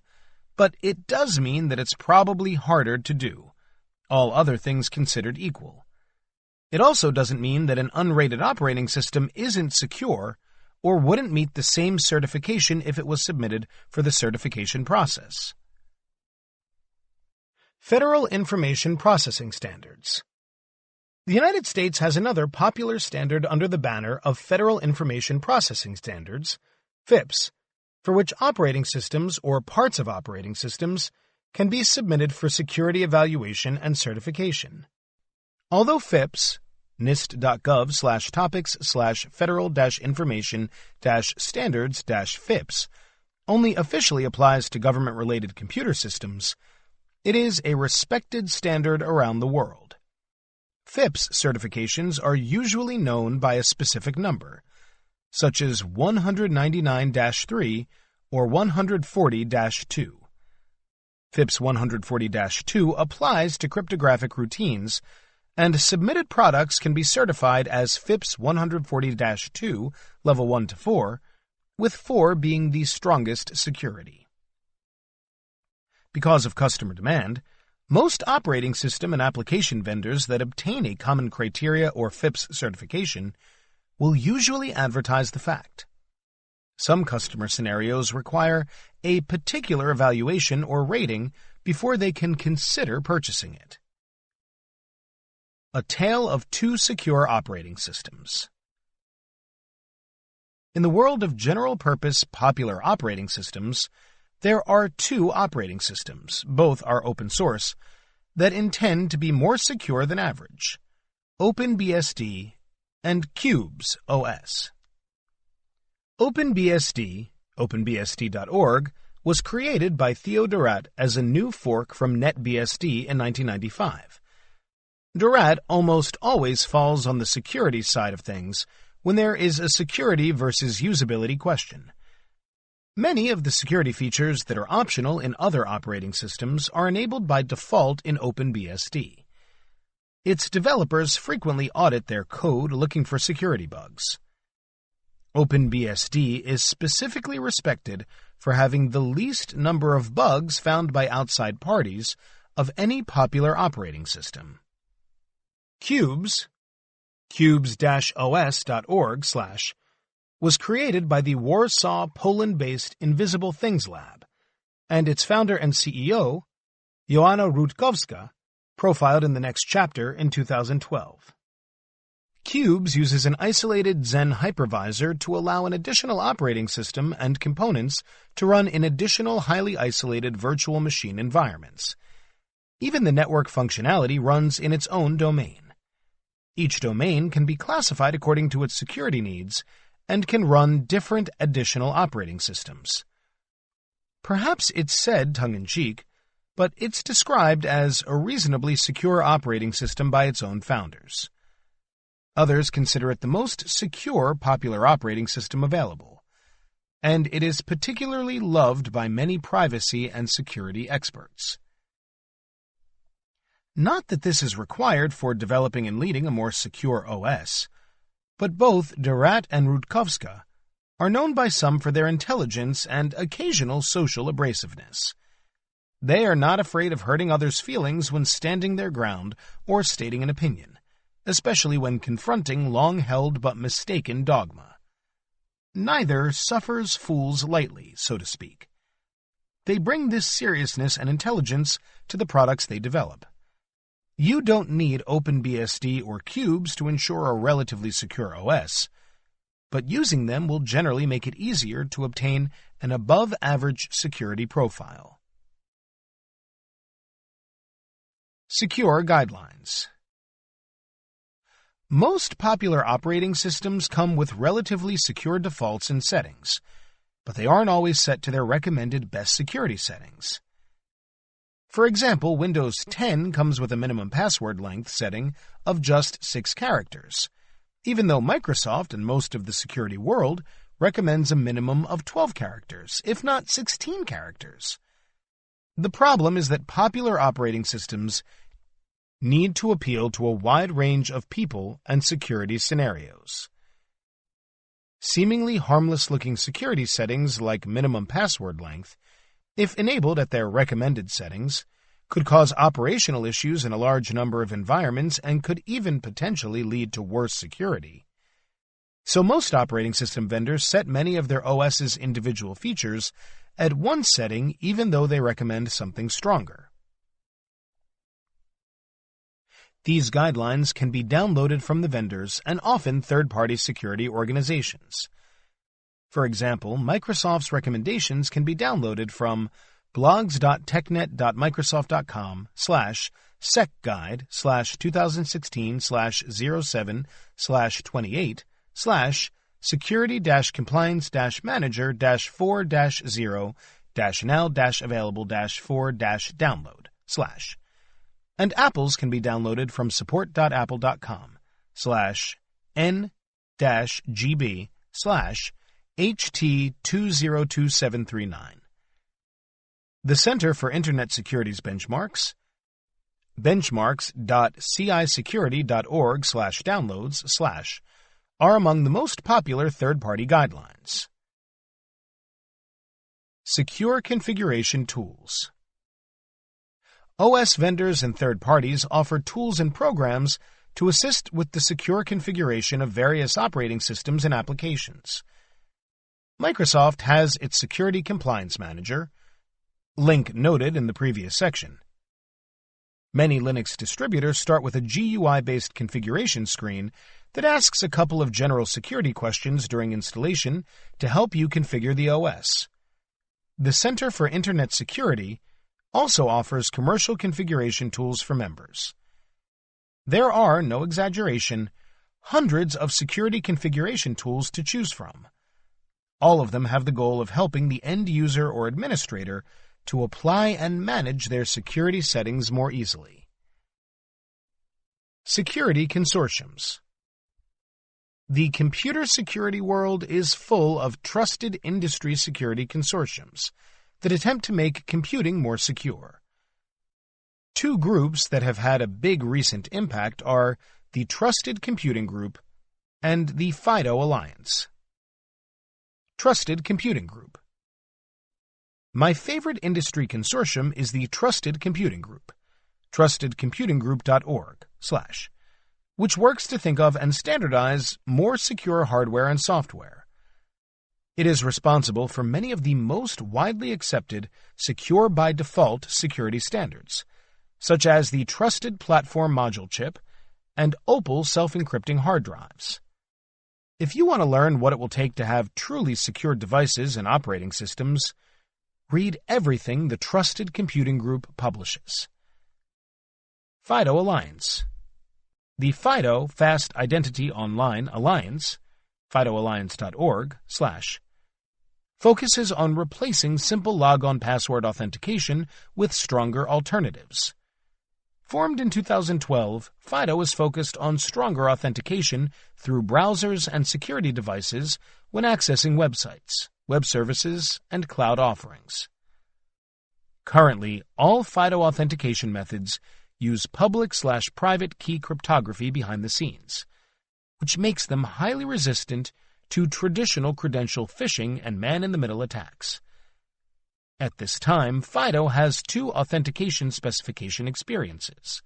but it does mean that it's probably harder to do, all other things considered equal. It also doesn't mean that an unrated operating system isn't secure or wouldn't meet the same certification if it was submitted for the certification process. Federal Information Processing Standards. The United States has another popular standard under the banner of Federal Information Processing Standards, FIPS, for which operating systems or parts of operating systems can be submitted for security evaluation and certification. Although FIPS, nist.gov/topics/federal-information-standards-FIPS, only officially applies to government-related computer systems, it is a respected standard around the world. FIPS certifications are usually known by a specific number, such as 199-3 or 140-2. FIPS 140-2 applies to cryptographic routines, and submitted products can be certified as FIPS 140-2 Level 1 to 4, with 4 being the strongest security. Because of customer demand, most operating system and application vendors that obtain a common criteria or FIPS certification will usually advertise the fact. Some customer scenarios require a particular evaluation or rating before they can consider purchasing it. A tale of two secure operating systems. In the world of general-purpose popular operating systems, there are two operating systems, both are open source, that intend to be more secure than average: OpenBSD and Qubes OS. OpenBSD, openbsd.org, was created by Theo Durat as a new fork from NetBSD in 1995. Durat almost always falls on the security side of things when there is a security versus usability question. Many of the security features that are optional in other operating systems are enabled by default in OpenBSD. Its developers frequently audit their code looking for security bugs. OpenBSD is specifically respected for having the least number of bugs found by outside parties of any popular operating system. Qubes, qubes-os.org/ was created by the Warsaw, Poland-based Invisible Things Lab, and its founder and CEO, Joanna Rutkowska, profiled in the next chapter in 2012. Qubes uses an isolated Xen hypervisor to allow an additional operating system and components to run in additional highly isolated virtual machine environments. Even the network functionality runs in its own domain. Each domain can be classified according to its security needs and can run different additional operating systems. Perhaps it's said tongue-in-cheek, but it's described as a reasonably secure operating system by its own founders. Others consider it the most secure popular operating system available, and it is particularly loved by many privacy and security experts. Not that this is required for developing and leading a more secure OS, but both Durat and Rutkowska are known by some for their intelligence and occasional social abrasiveness. They are not afraid of hurting others' feelings when standing their ground or stating an opinion, especially when confronting long-held but mistaken dogma. Neither suffers fools lightly, so to speak. They bring this seriousness and intelligence to the products they develop. You don't need OpenBSD or Qubes to ensure a relatively secure OS, but using them will generally make it easier to obtain an above-average security profile. Secure guidelines. Most popular operating systems come with relatively secure defaults and settings, but they aren't always set to their recommended best security settings. For example, Windows 10 comes with a minimum password length setting of just 6 characters, even though Microsoft and most of the security world recommends a minimum of 12 characters, if not 16 characters. The problem is that popular operating systems need to appeal to a wide range of people and security scenarios. Seemingly harmless-looking security settings like minimum password length, if enabled at their recommended settings, could cause operational issues in a large number of environments and could even potentially lead to worse security. So most operating system vendors set many of their OS's individual features at one setting even though they recommend something stronger. These guidelines can be downloaded from the vendors and often third-party security organizations. For example, Microsoft's recommendations can be downloaded from blogs.technet.microsoft.com/sec-guide/2016/07/28/security-compliance-manager-4-0-now-download/ and apples can be downloaded from support.apple.com/n-gb/HT202739. The Center for Internet Security's benchmarks, benchmarks.cisecurity.org/downloads/ are among the most popular third-party guidelines. Secure configuration tools. OS vendors and third parties offer tools and programs to assist with the secure configuration of various operating systems and applications. Microsoft has its Security Compliance Manager, link noted in the previous section. Many Linux distributors start with a GUI-based configuration screen that asks a couple of general security questions during installation to help you configure the OS. The Center for Internet Security also offers commercial configuration tools for members. There are, no exaggeration, hundreds of security configuration tools to choose from. All of them have the goal of helping the end user or administrator to apply and manage their security settings more easily. Security consortiums. The computer security world is full of trusted industry security consortiums that attempt to make computing more secure. Two groups that have had a big recent impact are the Trusted Computing Group and the FIDO Alliance. Trusted Computing Group. My favorite industry consortium is the Trusted Computing Group, trustedcomputinggroup.org/, which works to think of and standardize more secure hardware and software. It is responsible for many of the most widely accepted secure by default security standards, such as the Trusted Platform Module Chip and Opal self-encrypting hard drives. If you want to learn what it will take to have truly secure devices and operating systems, read everything the Trusted Computing Group publishes. FIDO Alliance. The FIDO Fast Identity Online Alliance, fidoalliance.org/, focuses on replacing simple logon password authentication with stronger alternatives. Formed in 2012, FIDO is focused on stronger authentication through browsers and security devices when accessing websites, web services, and cloud offerings. Currently, all FIDO authentication methods use public/private key cryptography behind the scenes, which makes them highly resistant to traditional credential phishing and man-in-the-middle attacks. At this time, FIDO has two authentication specification experiences: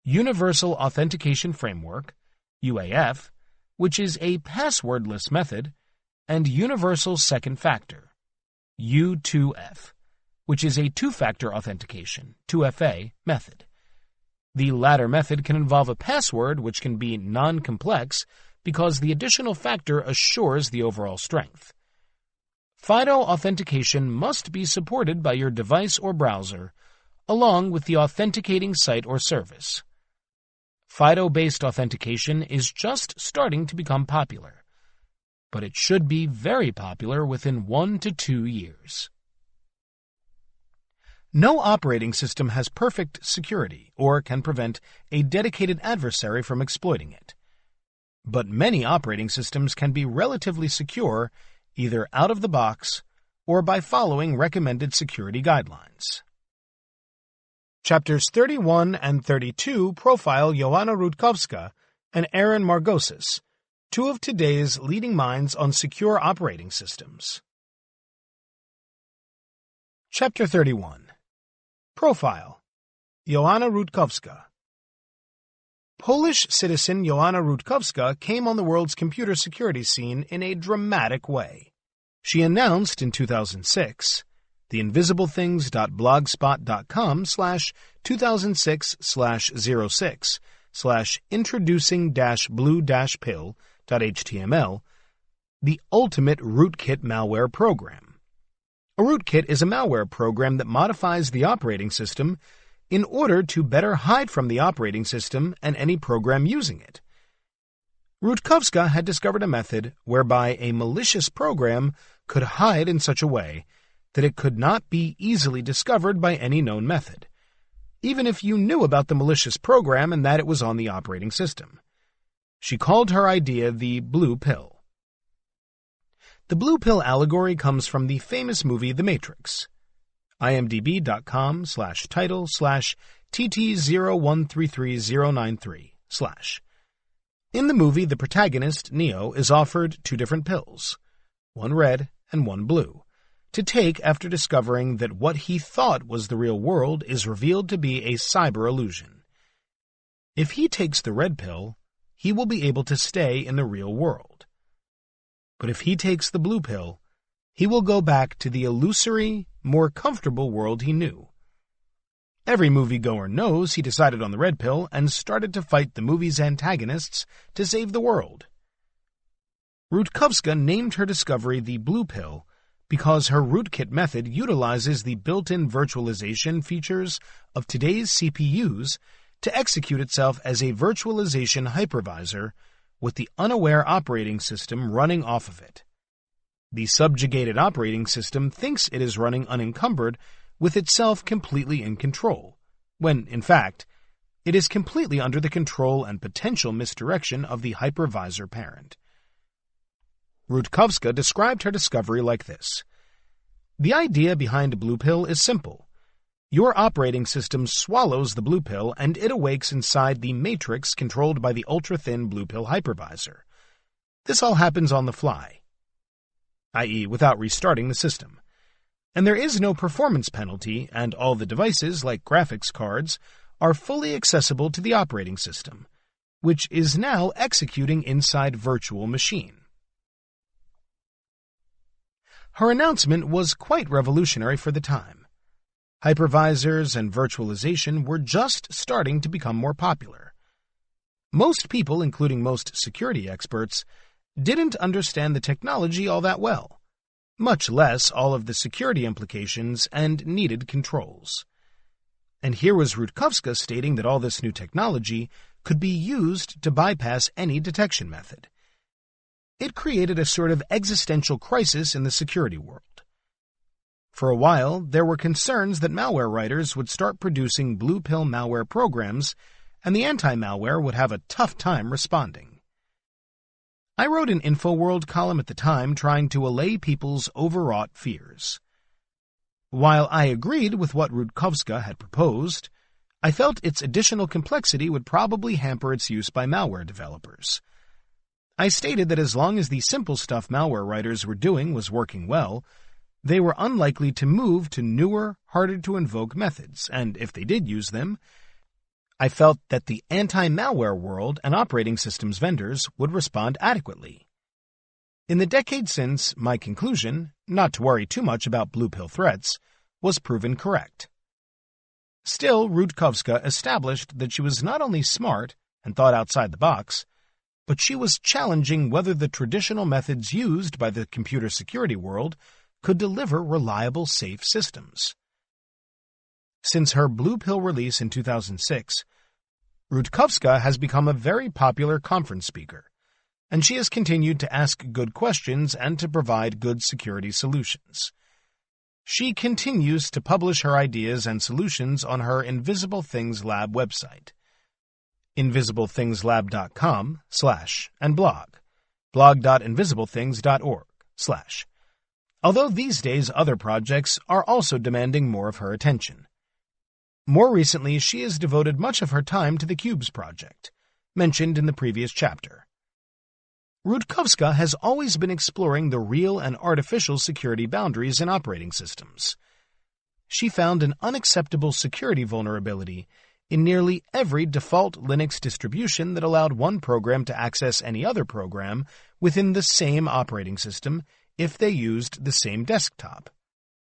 Universal Authentication Framework, UAF, which is a passwordless method, and Universal Second Factor, U2F, which is a two-factor authentication, 2FA, method. The latter method can involve a password which can be non-complex because the additional factor assures the overall strength. FIDO authentication must be supported by your device or browser, along with the authenticating site or service. FIDO-based authentication is just starting to become popular, but it should be very popular within 1 to 2 years. No operating system has perfect security or can prevent a dedicated adversary from exploiting it. But many operating systems can be relatively secure either out of the box or by following recommended security guidelines. Chapters 31 and 32 profile Joanna Rutkowska and Aaron Margosis, two of today's leading minds on secure operating systems. Chapter 31. Profile: Joanna Rutkowska. Polish citizen Joanna Rutkowska came on the world's computer security scene in a dramatic way. She announced in 2006, theinvisiblethingsblogspot.com/2006/introducing-blue-pill.html, the ultimate rootkit malware program. A rootkit is a malware program that modifies the operating system in order to better hide from the operating system and any program using it. Rutkowska had discovered a method whereby a malicious program could hide in such a way that it could not be easily discovered by any known method, even if you knew about the malicious program and that it was on the operating system. She called her idea the blue pill. The blue pill allegory comes from the famous movie The Matrix. imdb.com/title/TT0133093/. In the movie, the protagonist, Neo, is offered two different pills, one red and one blue, to take after discovering that what he thought was the real world is revealed to be a cyber illusion. If he takes the red pill, he will be able to stay in the real world. But if he takes the blue pill, he will go back to the illusory, more comfortable world he knew. Every moviegoer knows he decided on the red pill and started to fight the movie's antagonists to save the world. Rutkowska named her discovery the blue pill because her rootkit method utilizes the built-in virtualization features of today's CPUs to execute itself as a virtualization hypervisor with the unaware operating system running off of it. The subjugated operating system thinks it is running unencumbered with itself completely in control, when, in fact, it is completely under the control and potential misdirection of the hypervisor parent. Rutkowska described her discovery like this. The idea behind Blue Pill is simple. Your operating system swallows the blue pill and it awakes inside the matrix controlled by the ultra-thin blue pill hypervisor. This all happens on the fly, i.e. without restarting the system. And there is no performance penalty, and all the devices, like graphics cards, are fully accessible to the operating system, which is now executing inside virtual machine. Her announcement was quite revolutionary for the time. Hypervisors and virtualization were just starting to become more popular. Most people, including most security experts, didn't understand the technology all that well, much less all of the security implications and needed controls. And here was Rutkowska stating that all this new technology could be used to bypass any detection method. It created a sort of existential crisis in the security world. For a while, there were concerns that malware writers would start producing blue pill malware programs, and the anti-malware would have a tough time responding. I wrote an InfoWorld column at the time trying to allay people's overwrought fears. While I agreed with what Rutkowska had proposed, I felt its additional complexity would probably hamper its use by malware developers. I stated that as long as the simple stuff malware writers were doing was working well, they were unlikely to move to newer, harder-to-invoke methods, and if they did use them, I felt that the anti-malware world and operating systems vendors would respond adequately. In the decade since, my conclusion, not to worry too much about blue pill threats, was proven correct. Still, Rutkowska established that she was not only smart and thought outside the box, but she was challenging whether the traditional methods used by the computer security world could deliver reliable, safe systems. Since her Blue Pill release in 2006, Rutkowska has become a very popular conference speaker, and she has continued to ask good questions and to provide good security solutions. She continues to publish her ideas and solutions on her Invisible Things Lab website, invisiblethingslab.com/ and blog.invisiblethings.org/. Although these days other projects are also demanding more of her attention. More recently, she has devoted much of her time to the Cubes project, mentioned in the previous chapter. Rutkowska has always been exploring the real and artificial security boundaries in operating systems. She found an unacceptable security vulnerability in nearly every default Linux distribution that allowed one program to access any other program within the same operating system if they used the same desktop.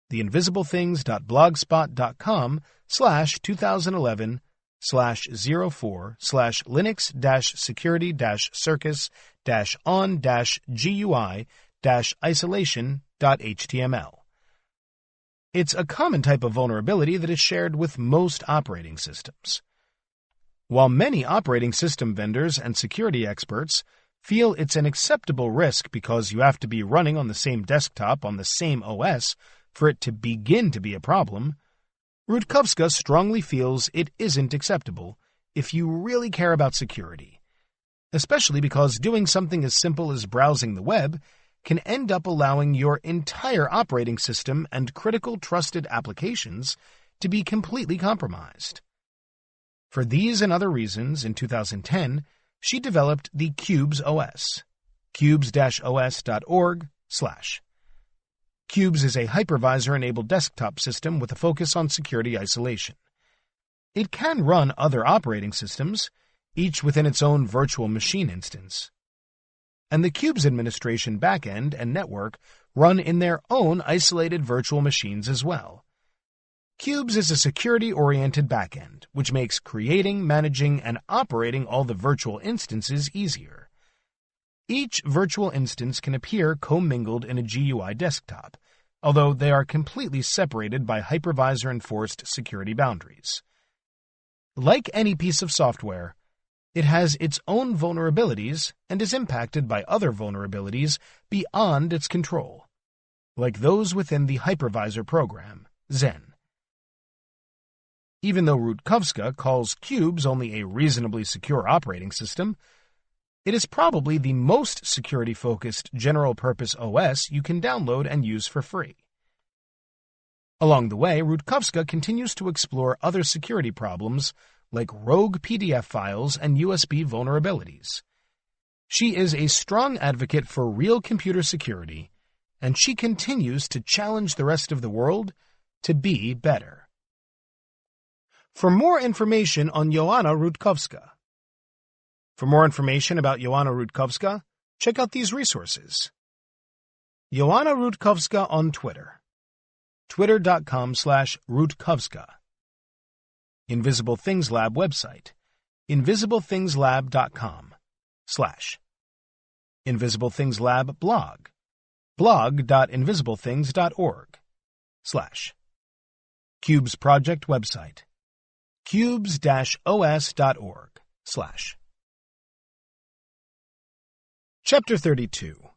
The invisiblethings.blogspot.com/2011/Linux-security-circus-on-GUI-isolation.html. It's a common type of vulnerability that is shared with most operating systems. While many operating system vendors and security experts feel it's an acceptable risk because you have to be running on the same desktop on the same OS for it to begin to be a problem, Rutkowska strongly feels it isn't acceptable if you really care about security, especially because doing something as simple as browsing the web can end up allowing your entire operating system and critical trusted applications to be completely compromised. For these and other reasons, in 2010, she developed the Qubes OS, qubes-os.org/. Qubes is a hypervisor-enabled desktop system with a focus on security isolation. It can run other operating systems, each within its own virtual machine instance. And the Qubes administration backend and network run in their own isolated virtual machines as well. Qubes is a security-oriented backend, which makes creating, managing, and operating all the virtual instances easier. Each virtual instance can appear commingled in a GUI desktop, although they are completely separated by hypervisor-enforced security boundaries. Like any piece of software, it has its own vulnerabilities and is impacted by other vulnerabilities beyond its control, like those within the hypervisor program, Xen. Even though Rutkowska calls Qubes only a reasonably secure operating system, it is probably the most security-focused general-purpose OS you can download and use for free. Along the way, Rutkowska continues to explore other security problems like rogue PDF files and USB vulnerabilities. She is a strong advocate for real computer security, and she continues to challenge the rest of the world to be better. For more information on Joanna Rutkowska. For more information about Joanna Rutkowska, check out these resources. Joanna Rutkowska on Twitter. Twitter.com/Rutkowska. Invisible Things Lab website. InvisibleThingsLab.com. Invisible Things Lab blog. blog.invisiblethings.org. Qubes project website. qubes-os.org. Chapter 32.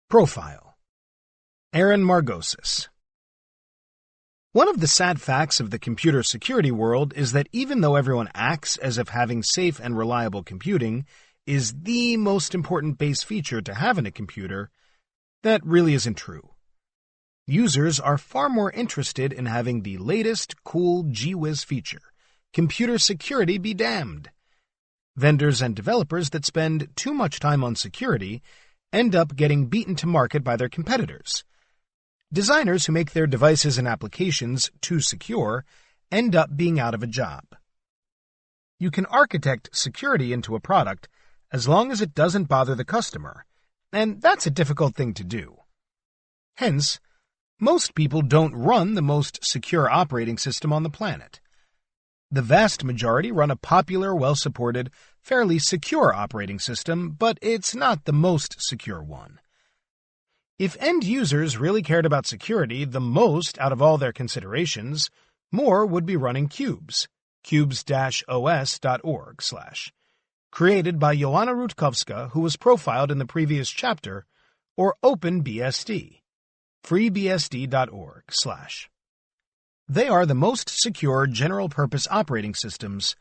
Profile. Aaron Margosis. One of the sad facts of the computer security world is that even though everyone acts as if having safe and reliable computing is the most important base feature to have in a computer, that really isn't true. Users are far more interested in having the latest, cool, gee-whiz feature, computer security be damned. Vendors and developers that spend too much time on security end up getting beaten to market by their competitors. Designers who make their devices and applications too secure end up being out of a job. You can architect security into a product as long as it doesn't bother the customer, and that's a difficult thing to do. Hence, most people don't run the most secure operating system on the planet. The vast majority run a popular, well-supported, fairly secure operating system, but it's not the most secure one. If end users really cared about security the most out of all their considerations, more would be running Qubes, qubes-os.org/, created by Joanna Rutkowska, who was profiled in the previous chapter, or OpenBSD, freebsd.org/. They are the most secure general-purpose operating systems,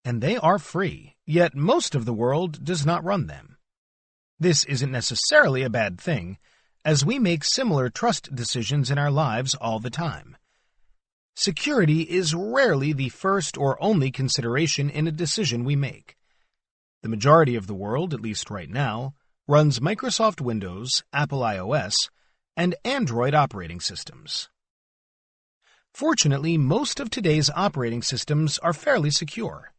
and they are free, yet most of the world does not run them. This isn't necessarily a bad thing, as we make similar trust decisions in our lives all the time. Security is rarely the first or only consideration in a decision we make. The majority of the world, at least right now, runs Microsoft Windows, Apple iOS, and Android operating systems. Fortunately, most of today's operating systems are fairly secure.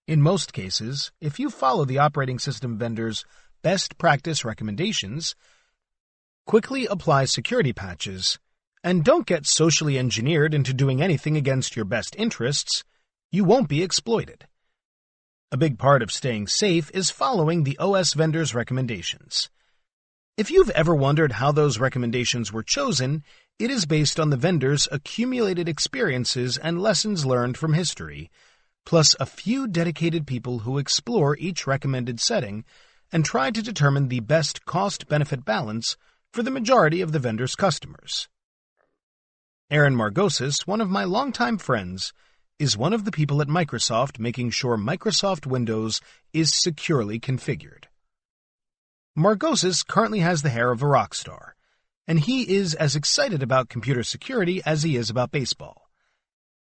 In most cases, if you follow the operating system vendor's best practice recommendations, quickly apply security patches, and don't get socially engineered into doing anything against your best interests, you won't be exploited. A big part of staying safe is following the OS vendor's recommendations. If you've ever wondered how those recommendations were chosen, It is based on the vendor's accumulated experiences and lessons learned from history, plus a few dedicated people who explore each recommended setting and try to determine the best cost-benefit balance for the majority of the vendor's customers. Aaron Margosis, one of my longtime friends, is one of the people at Microsoft making sure Microsoft Windows is securely configured. Margosis currently has the hair of a rock star, and he is as excited about computer security as he is about baseball.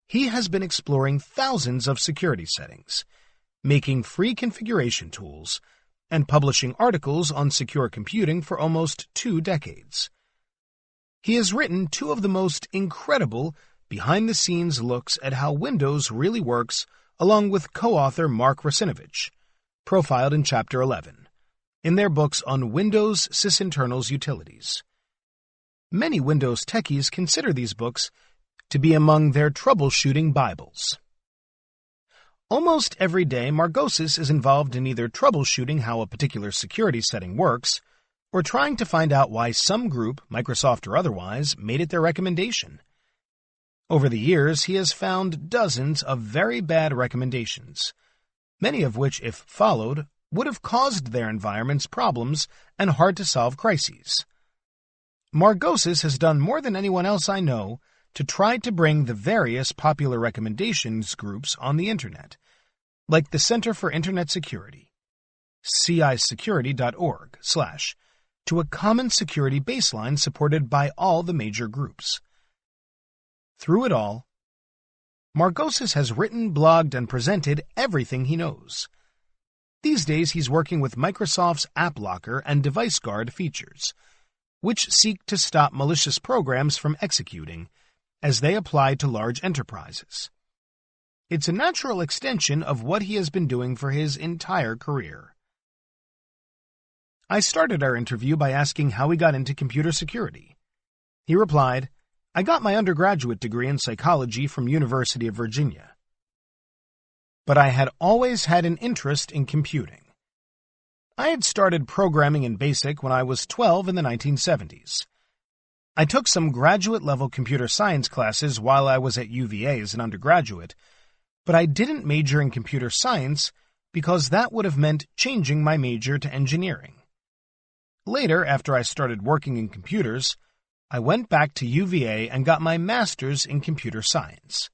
He has been exploring thousands of security settings, making free configuration tools, and publishing articles on secure computing for almost 2 decades. He has written 2 of the most incredible behind-the-scenes looks at how Windows really works, along with co-author Mark Russinovich, profiled in Chapter 11, in their books on Windows Sysinternal's Utilities. Many Windows techies consider these books to be among their troubleshooting Bibles. Almost every day, Margosis is involved in either troubleshooting how a particular security setting works, or trying to find out why some group, Microsoft or otherwise, made it their recommendation. Over the years, he has found dozens of very bad recommendations, many of which, if followed, would have caused their environments problems and hard-to-solve crises. Margosis has done more than anyone else I know to try to bring the various popular recommendations groups on the Internet, like the Center for Internet Security, cisecurity.org/, to a common security baseline supported by all the major groups. Through it all, Margosis has written, blogged, and presented everything he knows. These days he's working with Microsoft's App Locker and Device Guard features, which seek to stop malicious programs from executing as they apply to large enterprises. It's a natural extension of what he has been doing for his entire career. I started our interview by asking how he got into computer security. He replied, "I got my undergraduate degree in psychology from University of Virginia. But I had always had an interest in computing. I had started programming in BASIC when I was 12 in the 1970s. I took some graduate-level computer science classes while I was at UVA as an undergraduate, but I didn't major in computer science because that would have meant changing my major to engineering. Later, after I started working in computers, I went back to UVA and got my master's in computer science.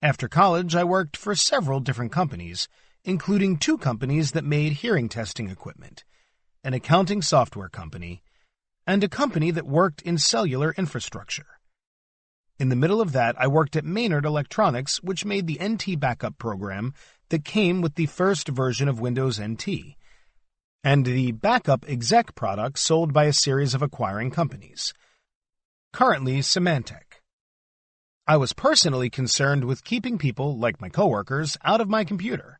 After college, I worked for several different companies, including 2 companies that made hearing testing equipment, an accounting software company, and a company that worked in cellular infrastructure. In the middle of that, I worked at Maynard Electronics, which made the NT backup program that came with the first version of Windows NT, and the backup exec product sold by a series of acquiring companies, currently Symantec. I was personally concerned with keeping people, like my coworkers, out of my computer,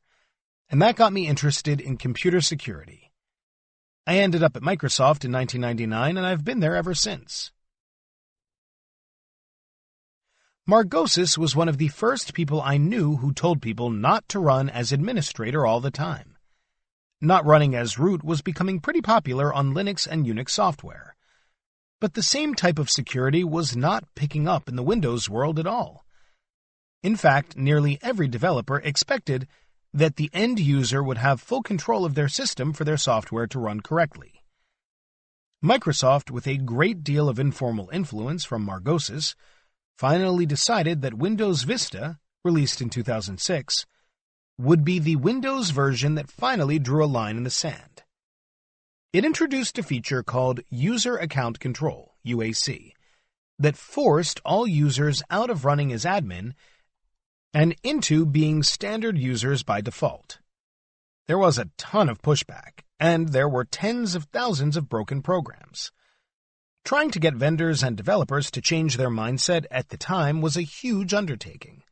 and that got me interested in computer security. I ended up at Microsoft in 1999, and I've been there ever since." Margosis was one of the first people I knew who told people not to run as administrator all the time. Not running as root was becoming pretty popular on Linux and Unix software. But the same type of security was not picking up in the Windows world at all. In fact, nearly every developer expected that the end user would have full control of their system for their software to run correctly. Microsoft, with a great deal of informal influence from Margosis, finally decided that Windows Vista, released in 2006, would be the Windows version that finally drew a line in the sand. It introduced a feature called User Account Control, UAC, that forced all users out of running as admin and into being standard users by default. There was a ton of pushback, and there were tens of thousands of broken programs. Trying to get vendors and developers to change their mindset at the time was a huge undertaking.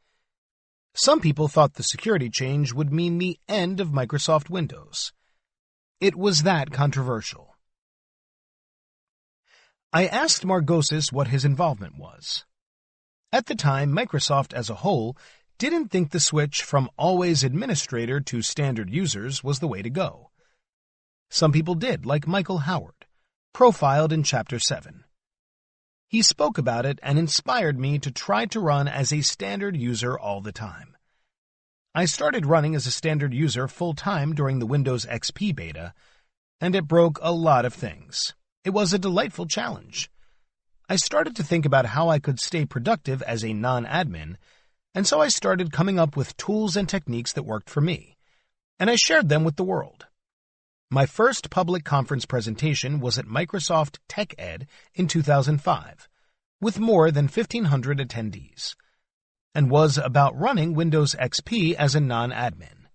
Some people thought the security change would mean the end of Microsoft Windows. It was that controversial. I asked Margosis what his involvement was. At the time, Microsoft as a whole didn't think the switch from always administrator to standard users was the way to go. Some people did, like Michael Howard, profiled in Chapter 7. He spoke about it and inspired me to try to run as a standard user all the time. I started running as a standard user full-time during the Windows XP beta, and it broke a lot of things. It was a delightful challenge. I started to think about how I could stay productive as a non-admin, and so I started coming up with tools and techniques that worked for me, and I shared them with the world. My first public conference presentation was at Microsoft TechEd in 2005, with more than 1,500 attendees, and was about running Windows XP as a non-admin.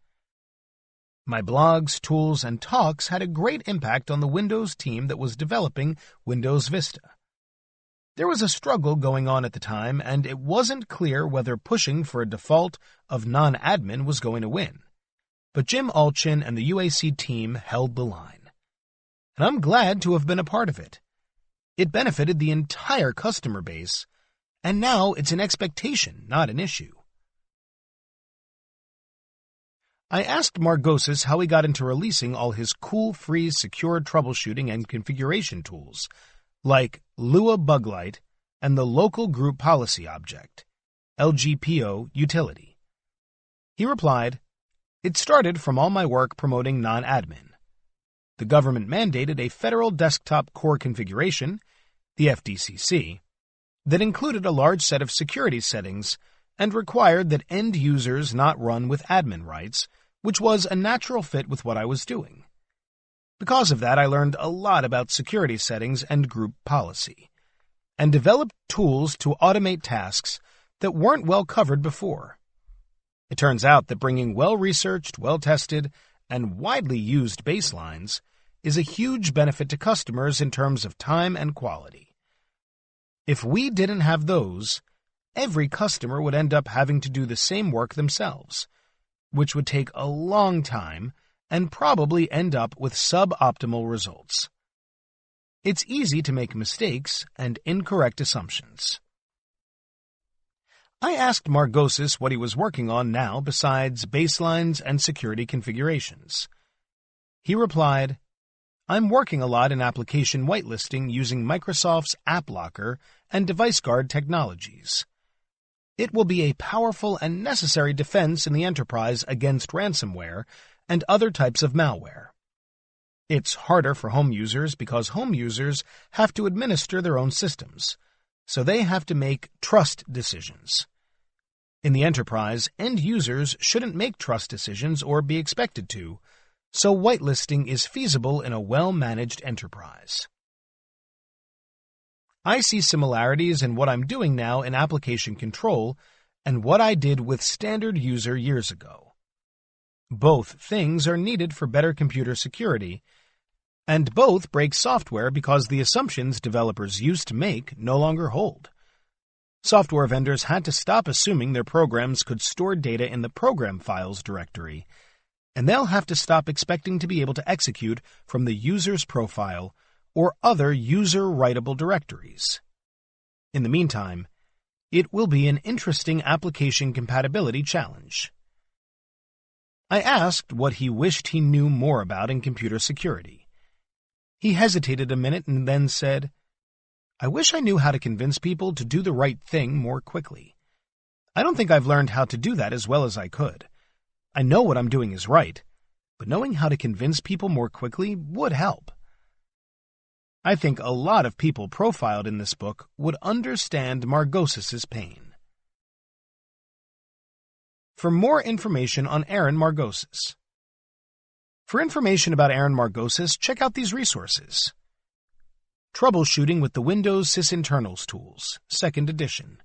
My blogs, tools, and talks had a great impact on the Windows team that was developing Windows Vista. There was a struggle going on at the time, and it wasn't clear whether pushing for a default of non-admin was going to win. But Jim Allchin and the UAC team held the line. And I'm glad to have been a part of it. It benefited the entire customer base, and now it's an expectation, not an issue. I asked Margossis how he got into releasing all his cool, free, secure troubleshooting and configuration tools, like Lua Buglight and the Local Group Policy Object, LGPO utility. He replied, "It started from all my work promoting non-admin. The government mandated a federal desktop core configuration, the FDCC, that included a large set of security settings and required that end users not run with admin rights, which was a natural fit with what I was doing. Because of that, I learned a lot about security settings and group policy, and developed tools to automate tasks that weren't well covered before. It turns out that bringing well-researched, well-tested, and widely used baselines is a huge benefit to customers in terms of time and quality. If we didn't have those, every customer would end up having to do the same work themselves, which would take a long time and probably end up with suboptimal results. It's easy to make mistakes and incorrect assumptions." I asked Margossis what he was working on now besides baselines and security configurations. He replied, "I'm working a lot in application whitelisting using Microsoft's App Locker and Device Guard technologies. It will be a powerful and necessary defense in the enterprise against ransomware and other types of malware. It's harder for home users because home users have to administer their own systems, so they have to make trust decisions. In the enterprise, end users shouldn't make trust decisions or be expected to, so whitelisting is feasible in a well-managed enterprise. I see similarities in what I'm doing now in application control and what I did with standard user years ago. Both things are needed for better computer security, and both break software because the assumptions developers used to make no longer hold. Software vendors had to stop assuming their programs could store data in the program files directory, and they'll have to stop expecting to be able to execute from the user's profile or other user-writable directories. In the meantime, it will be an interesting application compatibility challenge. I asked what he wished he knew more about in computer security. He hesitated a minute and then said, "I wish I knew how to convince people to do the right thing more quickly. I don't think I've learned how to do that as well as I could. I know what I'm doing is right, but knowing how to convince people more quickly would help." I think a lot of people profiled in this book would understand Margossis's pain. For more information on Aaron Margossis. For information about Aaron Margossis, check out these resources. Troubleshooting with the Windows Sysinternals Tools, 2nd edition.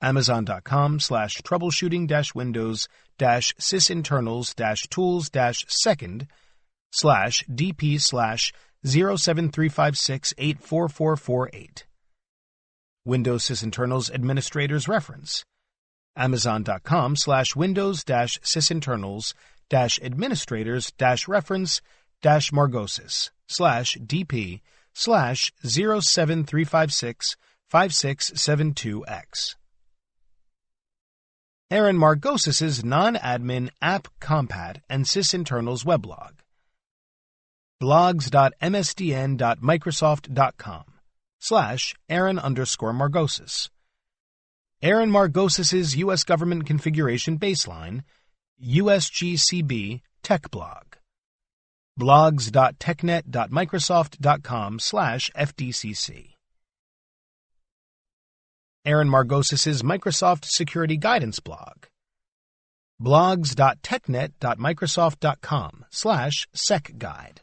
Amazon.com/troubleshooting-windows-sysinternals-tools-2nd/DP/07356844448. Windows Sysinternals Administrator's Reference. Amazon.com/Windows-Sysinternals-Administrators-Reference-Margossis/DP/073565672X. Aaron Margossis's non-admin app compat and sysinternals weblog. blogs.msdn.microsoft.com /Aaron_Margosis. Aaron Margosis's U.S. Government Configuration Baseline, USGCB Tech Blog. blogs.technet.microsoft.com/FDCC. Aaron Margosis's Microsoft Security Guidance Blog. blogs.technet.microsoft.com/SecGuide.